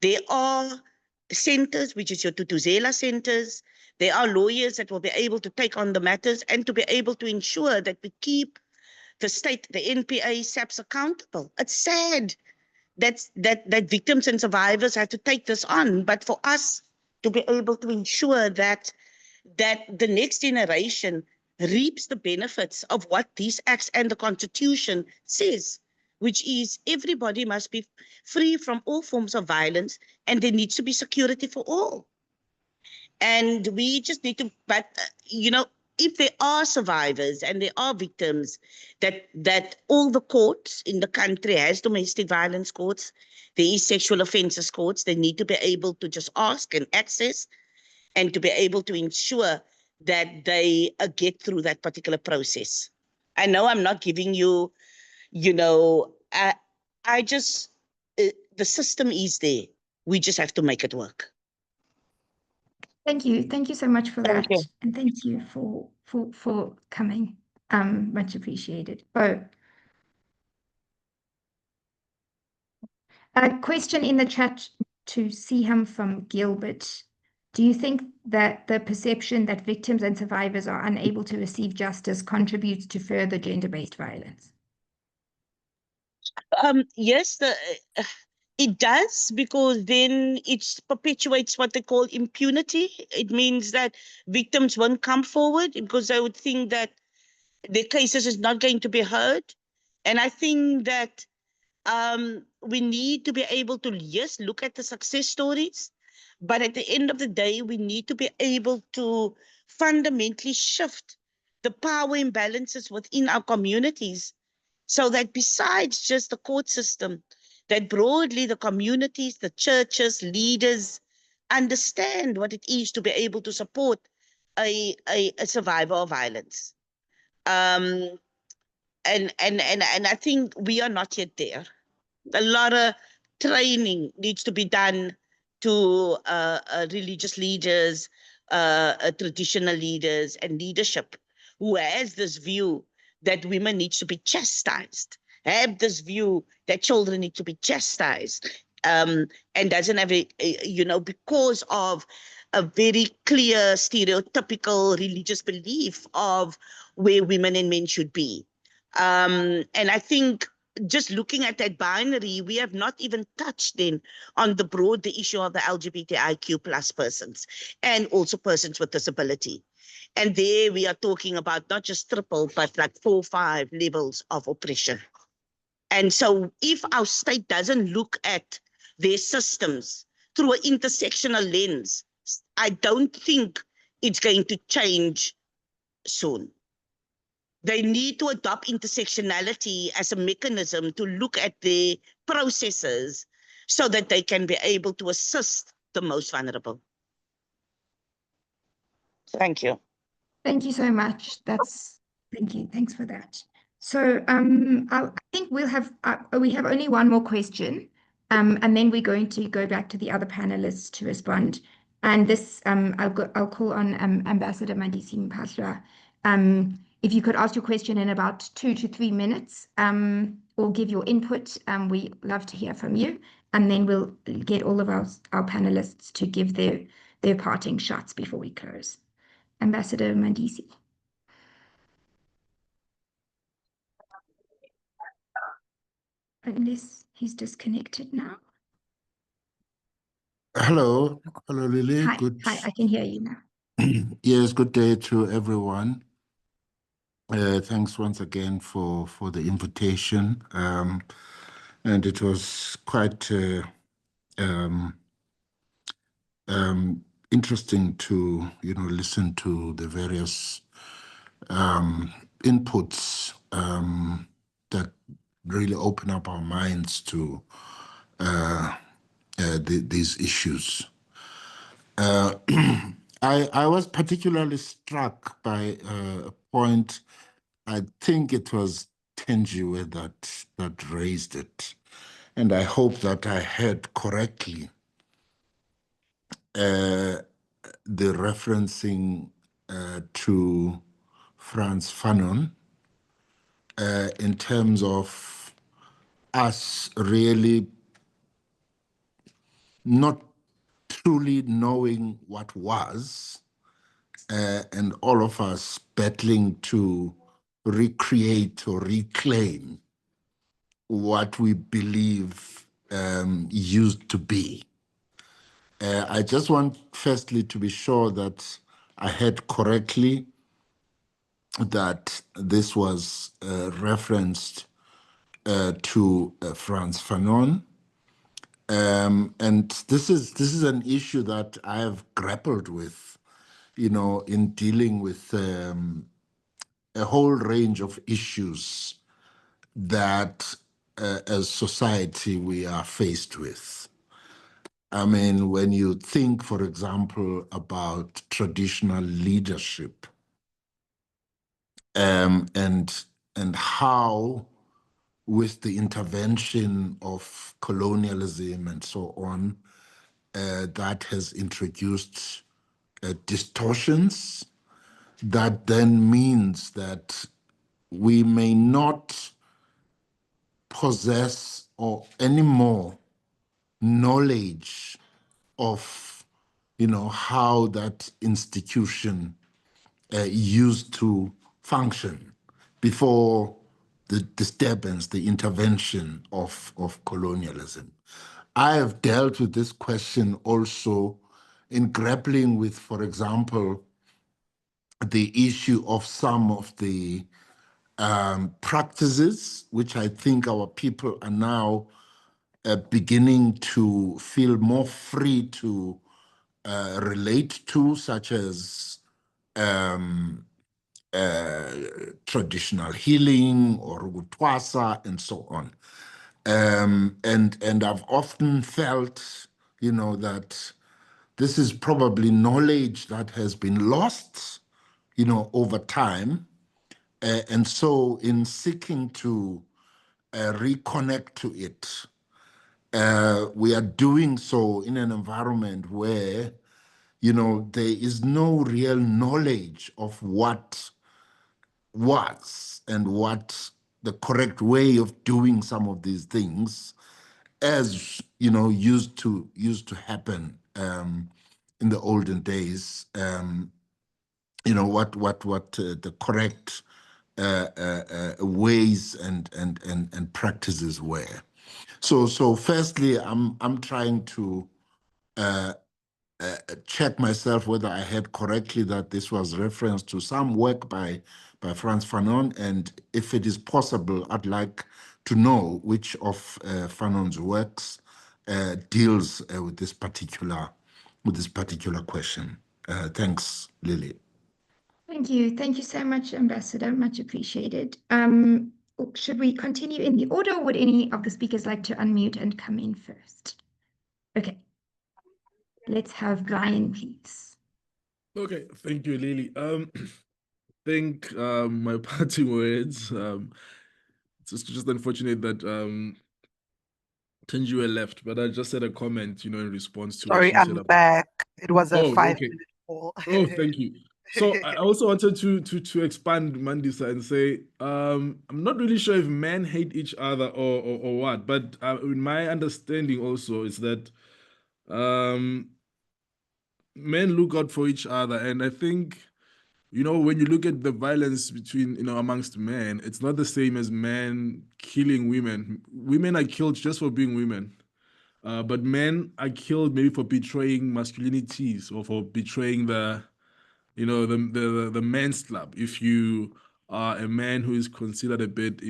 There are centers, which is your Tutuzela centers. There are lawyers that will be able to take on the matters and to be able to ensure that we keep the state, the NPA, SAPS accountable. It's sad that victims and survivors have to take this on, but for us to be able to ensure that the next generation reaps the benefits of what these acts and the Constitution says, which is everybody must be free from all forms of violence and there needs to be security for all. And we just need to, but if there are survivors and there are victims, that all the courts in the country has domestic violence courts, there is sexual offences courts, they need to be able to just ask and access and to be able to ensure that they get through that particular process. I know I'm not giving you, I just, the system is there. We just have to make it work. Thank you. Thank you so much for Thank that. you. And thank you for coming. Much appreciated. Oh, a question in the chat to Siham from Gilbert. Do you think that the perception that victims and survivors are unable to receive justice contributes to further gender-based violence? Yes, it does, because then it perpetuates what they call impunity. It means that victims won't come forward because they would think that their cases is not going to be heard. And I think that we need to be able to, yes, look at the success stories, but at the end of the day, we need to be able to fundamentally shift the power imbalances within our communities, so that besides just the court system, that broadly the communities, the churches, leaders understand what it is to be able to support a survivor of violence. And I think we are not yet there. A lot of training needs to be done to religious leaders, traditional leaders, and leadership who has this view that women need to be chastised, have this view that children need to be chastised, and doesn't have because of a very clear stereotypical religious belief of where women and men should be. And I think just looking at that binary, we have not even touched then on the broader issue of the LGBTIQ plus persons and also persons with disability. And there we are talking about not just triple, but like 4, 5 levels of oppression. And so if our state doesn't look at their systems through an intersectional lens, I don't think it's going to change soon. They need to adopt intersectionality as a mechanism to look at the processes so that they can be able to assist the most vulnerable. Thank you. Thank you so much. Thank you. Thanks for that. So I think we have only one more question, and then we're going to go back to the other panelists to respond. And this, I'll call on Ambassador Mandisi Mpahla. If you could ask your question in about 2 to 3 minutes, or give your input, we love to hear from you. And then we'll get all of our panelists to give their parting shots before we close. Ambassador Mandisi. Unless he's disconnected now. Hello, Lily. Hi, Good. I can hear you now. Yes, good day to everyone. Thanks once again for the invitation. And it was quite interesting to listen to the various inputs that really open up our minds to these issues. I was particularly struck by a point. I think it was Tenjiwe that raised it, and I hope that I heard correctly the referencing to Frantz Fanon in terms of us really not truly knowing what was, and all of us battling to recreate or reclaim what we believe used to be. I just want firstly to be sure that I heard correctly that this was referenced to Frantz Fanon. And this is an issue that I have grappled with, in dealing with a whole range of issues that as society we are faced with. I mean, when you think, for example, about traditional leadership, and how, with the intervention of colonialism and so on, that has introduced distortions, that then means that we may not possess or any more knowledge of how that institution used to function before the disturbance, the intervention of colonialism. I have dealt with this question also in grappling with, for example, the issue of some of the practices which I think our people are now beginning to feel more free to relate to, such as traditional healing or Rugutwasa and so on. And I've often felt, that this is probably knowledge that has been lost, over time. And so in seeking to reconnect to it, we are doing so in an environment where, there is no real knowledge of what was and what the correct way of doing some of these things, as used to happen in the olden days. What the correct ways and practices were. So firstly, I'm trying to check myself whether I heard correctly that this was reference to some work by Frantz Fanon, and if it is possible, I'd like to know which of Fanon's works deals with this particular question. Thanks, Lily. Thank you. Thank you so much, Ambassador. Much appreciated. Should we continue in the order, or would any of the speakers like to unmute and come in first? Okay. Let's have Brian, please. Okay, thank you, Lily. I think my parting words, it's just unfortunate that Tenjue left, but I just said a comment, in response to what Sorry, she said. I'm back. It was a Oh, 5-minute call. Oh, thank you. So I also wanted to expand Mandisa and say, I'm not really sure if men hate each other or what, but in my understanding also is that men look out for each other. And I think, when you look at the violence between, amongst men, it's not the same as men killing women. Women are killed just for being women. But men are killed maybe for betraying masculinities or for betraying the men's club. If you are a man who is considered a bit,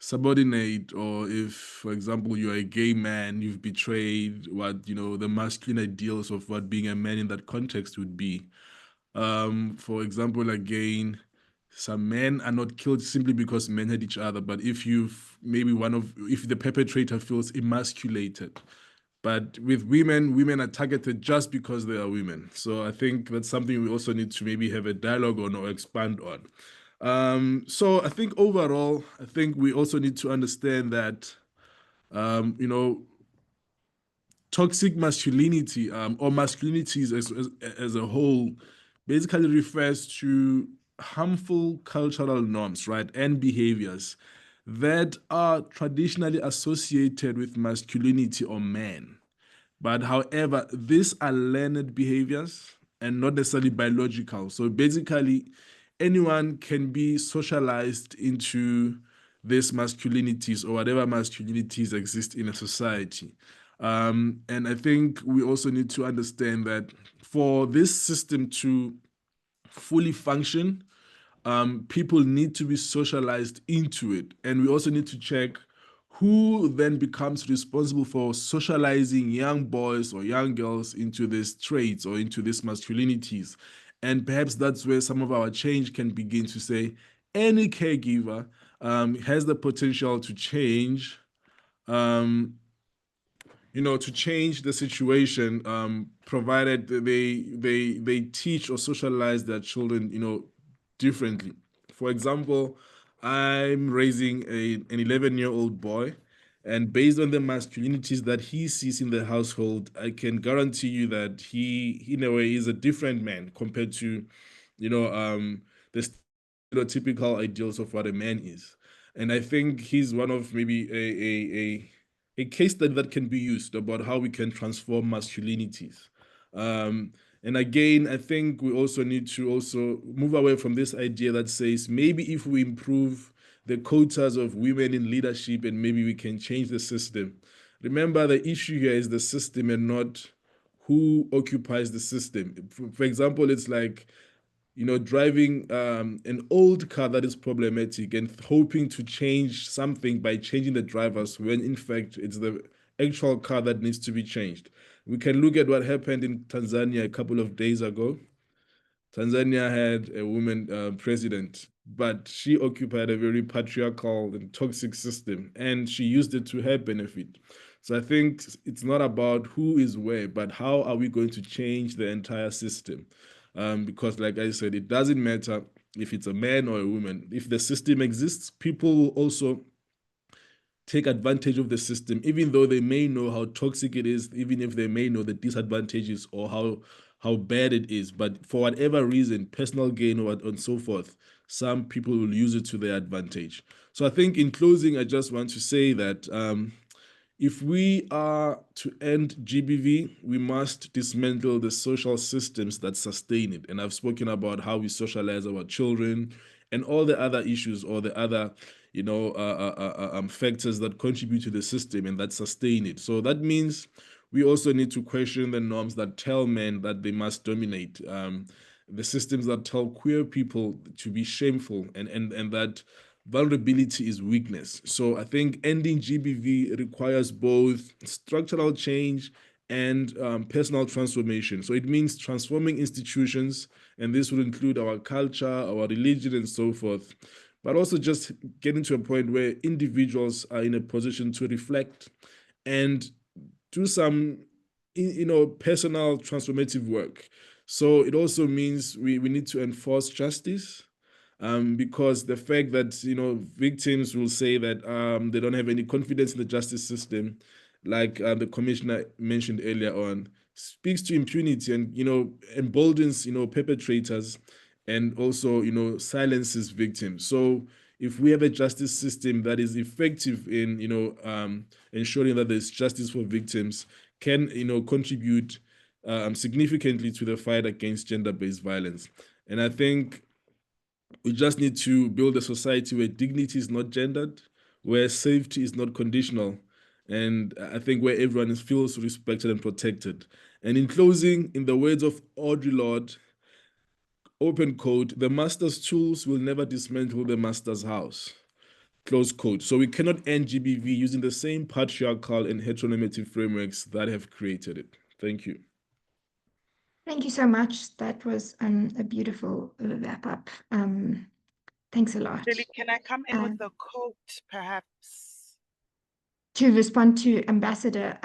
subordinate, or if, for example, you're a gay man, you've betrayed what, the masculine ideals of what being a man in that context would be. For example, again, some men are not killed simply because men hate each other, but if if the perpetrator feels emasculated. But with women are targeted just because they are women. So I think that's something we also need to maybe have a dialogue on or expand on. So I think overall, I think we also need to understand that, toxic masculinity or masculinities as a whole basically refers to harmful cultural norms, right, and behaviors that are traditionally associated with masculinity or men. But however, these are learned behaviors and not necessarily biological. So basically, anyone can be socialized into these masculinities or whatever masculinities exist in a society. And I think we also need to understand that for this system to fully function, people need to be socialized into it. And we also need to check who then becomes responsible for socializing young boys or young girls into these traits or into these masculinities. And perhaps that's where some of our change can begin to say any caregiver has the potential to change to change the situation, provided they teach or socialize their children, differently. For example, I'm raising an 11-year-old boy, and based on the masculinities that he sees in the household, I can guarantee you that he, in a way, is a different man compared to, the stereotypical ideals of what a man is. And I think he's one of maybe a case study that can be used about how we can transform masculinities. And again, I think we also need to also move away from this idea that says maybe if we improve the quotas of women in leadership and maybe we can change the system. Remember, the issue here is the system and not who occupies the system. For example, it's like driving an old car that is problematic and hoping to change something by changing the drivers when in fact it's the actual car that needs to be changed. We can look at what happened in Tanzania a couple of days ago. Tanzania had a woman president, but she occupied a very patriarchal and toxic system, and she used it to her benefit. So I think it's not about who is where, but how are we going to change the entire system? Because like I said, it doesn't matter if it's a man or a woman. If the system exists, people will also take advantage of the system, even though they may know how toxic it is, even if they may know the disadvantages or how bad it is. But for whatever reason, personal gain or and so forth, some people will use it to their advantage. So I think in closing, I just want to say that if we are to end GBV, we must dismantle the social systems that sustain it. And I've spoken about how we socialize our children and all the other issues or the other, factors that contribute to the system and that sustain it. So that means we also need to question the norms that tell men that they must dominate, the systems that tell queer people to be shameful and that vulnerability is weakness. So I think ending GBV requires both structural change and personal transformation. So it means transforming institutions, and this would include our culture, our religion, and so forth, but also just getting to a point where individuals are in a position to reflect and do some personal transformative work. So it also means we need to enforce justice, because the fact that victims will say that they don't have any confidence in the justice system, like the commissioner mentioned earlier on, speaks to impunity and emboldens perpetrators and also silences victims. So if we have a justice system that is effective in ensuring that there's justice for victims, can contribute significantly to the fight against gender-based violence. And I think we just need to build a society where dignity is not gendered, where safety is not conditional, and I think where everyone feels respected and protected. And in closing, in the words of Audre Lorde, open quote, "The master's tools will never dismantle the master's house." Close quote. So we cannot end GBV using the same patriarchal and heteronormative frameworks that have created it. Thank you. Thank you so much. That was a beautiful wrap up. Thanks a lot. Lily, can I come in with a quote, perhaps? To respond to Ambassador.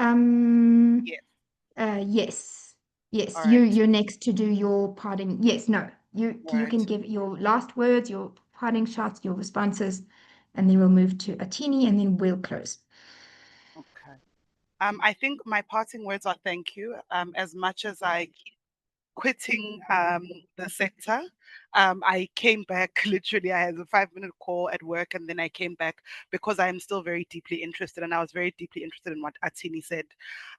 Yes. Yes. All right. You're next to do your parting. Yes, no. You Right. can give your last words, your parting shots, your responses, and then we'll move to Atini, and then we'll close. Okay. I think my parting words are thank you. As much as I keep quitting the sector. I came back literally, I had a 5-minute call at work, and then I came back because I am still very deeply interested, and I was very deeply interested in what Atini said.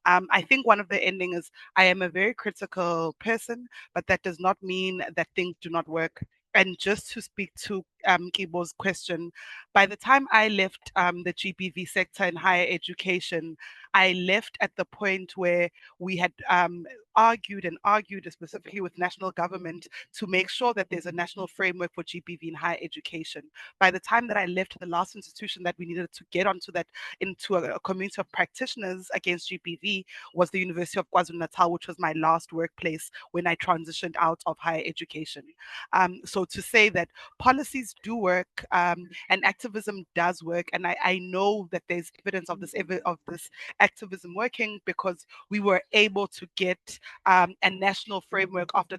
I think one of the ending is I am a very critical person, but that does not mean that things do not work. And just to speak to Kibo's question, by the time I left the GBV sector in higher education, I left at the point where we had argued specifically with national government to make sure that there's a national framework for GBV in higher education. By the time that I left, the last institution that we needed to get onto that into a community of practitioners against GBV was the University of KwaZulu-Natal, which was my last workplace when I transitioned out of higher education. So to say that policies do work and activism does work, and I know that there's evidence of this activism working because we were able to get a national framework after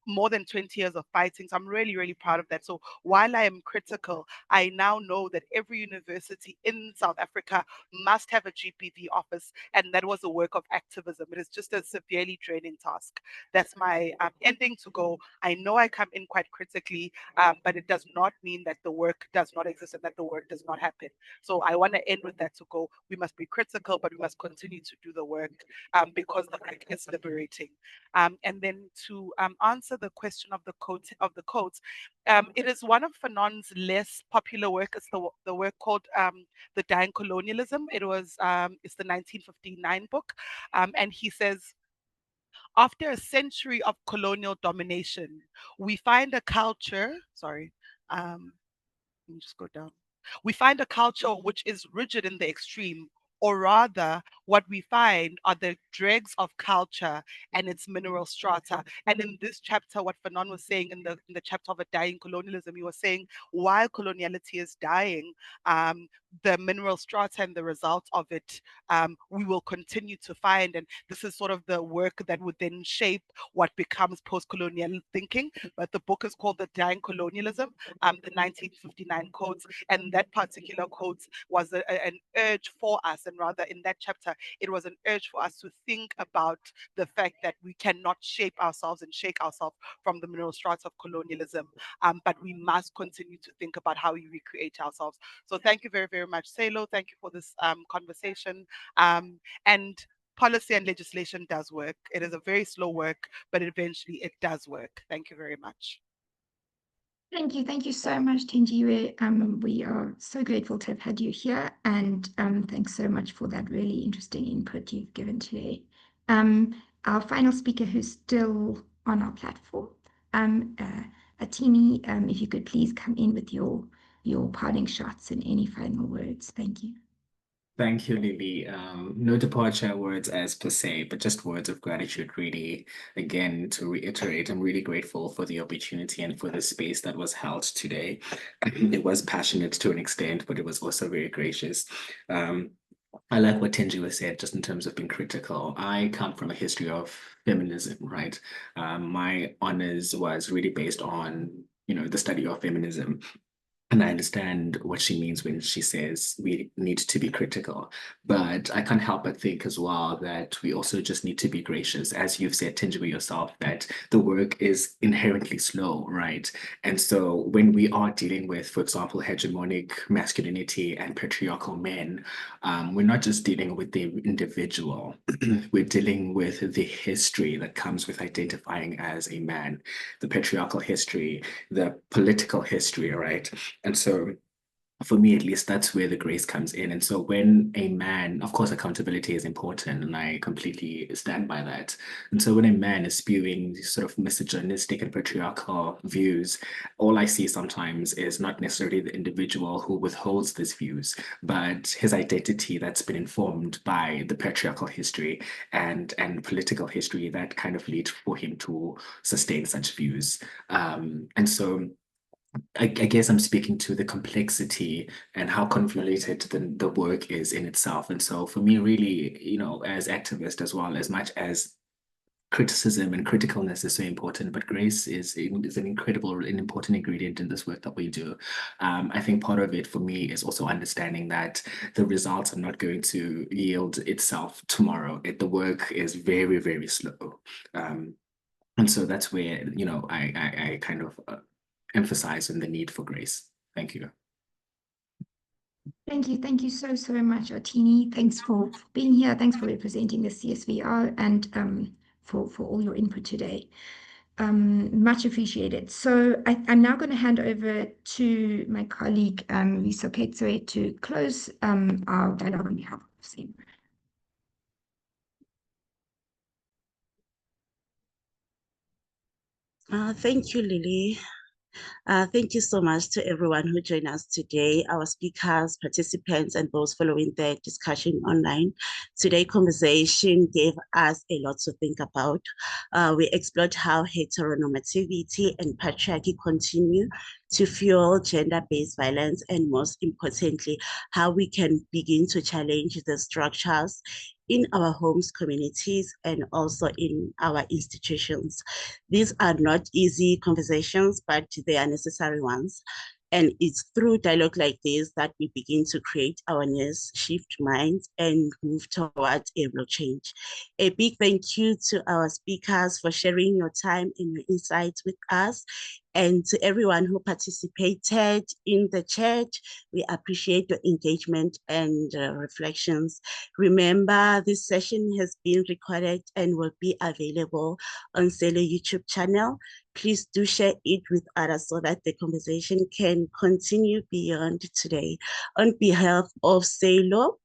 more than 20 years of fighting. So I'm really, really proud of that. So while I am critical, I now know that every university in South Africa must have a GBV office, and that was a work of activism. It is just a severely draining task. That's my ending to go. I know I come in quite critically, but it does not mean that the work does not exist and that the work does not happen. So I want to end with that to go. We must be critical, but we must continue to do the work because the work is liberating. And then to answer the question of the quotes, it is one of Fanon's less popular work. It's the work called The Dying Colonialism. It's the 1959 book. And he says, after a century of colonial domination, we find a culture, let me just go down. We find a culture which is rigid in the extreme, or rather, what we find are the dregs of culture and its mineral strata. And in this chapter, what Fanon was saying in the chapter of a dying colonialism, he was saying while coloniality is dying, the mineral strata and the results of it, we will continue to find. And this is sort of the work that would then shape what becomes post-colonial thinking. But the book is called The Dying Colonialism, the 1959 quotes. And that particular quote was an urge for us. And rather in that chapter, it was an urge for us to think about the fact that we cannot shape ourselves and shake ourselves from the mineral strata of colonialism. But we must continue to think about how we recreate ourselves. So thank you very, very much, SALO. Thank you for this conversation. And policy and legislation does work. It is a very slow work, but eventually it does work. Thank you very much. Thank you so much, Tenjiwe. We are so grateful to have had you here, and thanks so much for that really interesting input you've given today. Our final speaker who's still on our platform, Atini, if you could please come in with your parting shots and any final words. Thank you. Thank you, Lily. No departure words as per se, but just words of gratitude, really. Again, to reiterate, I'm really grateful for the opportunity and for the space that was held today. It was passionate to an extent, but it was also very gracious. I like what Tenjiwe said, just in terms of being critical. I come from a history of feminism, right? My honors was really based on, the study of feminism. And I understand what she means when she says we need to be critical. But I can't help but think as well that we also just need to be gracious. As you've said, Tenjiwe, yourself, that the work is inherently slow, right? And so when we are dealing with, for example, hegemonic masculinity and patriarchal men, we're not just dealing with the individual, we're dealing with the history that comes with identifying as a man, the patriarchal history, the political history, right? And so for me, at least, that's where the grace comes in. And so when a man, of course, accountability is important, and I completely stand by that. And so when a man is spewing sort of misogynistic and patriarchal views, all I see sometimes is not necessarily the individual who withholds these views, but his identity that's been informed by the patriarchal history and political history that kind of lead for him to sustain such views. And so I guess I'm speaking to the complexity and how convoluted the work is in itself. And so for me, really, as activists as well, as much as criticism and criticalness is so important, but grace is an incredible and important ingredient in this work that we do. I think part of it for me is also understanding that the results are not going to yield itself tomorrow. The work is very, very slow. And so that's where, I kind of emphasize on the need for grace. Thank you. Thank you so much, Otini. Thanks for being here. Thanks for representing the CSVR and for all your input today. Much appreciated. So I'm now going to hand over to my colleague Riso Ketsue to close our dialogue on behalf of SALO. Thank you, Lily. Thank you so much to everyone who joined us today, our speakers, participants, and those following the discussion online. Today's conversation gave us a lot to think about. We explored how heteronormativity and patriarchy continue to fuel gender-based violence, and most importantly, how we can begin to challenge the structures in our homes, communities, and also in our institutions. These are not easy conversations, but they are necessary ones. And it's through dialogue like this that we begin to create awareness, shift minds, and move towards a real change. A big thank you to our speakers for sharing your time and your insights with us. And to everyone who participated in the chat, we appreciate your engagement and reflections. Remember, this session has been recorded and will be available on SALO YouTube channel. Please do share it with others so that the conversation can continue beyond today. On behalf of SALO,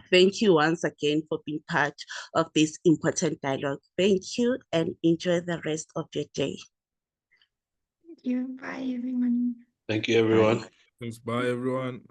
thank you once again for being part of this important dialogue. Thank you and enjoy the rest of your day. Thank you. Bye, everyone. Thank you, everyone. Thanks. Bye, everyone.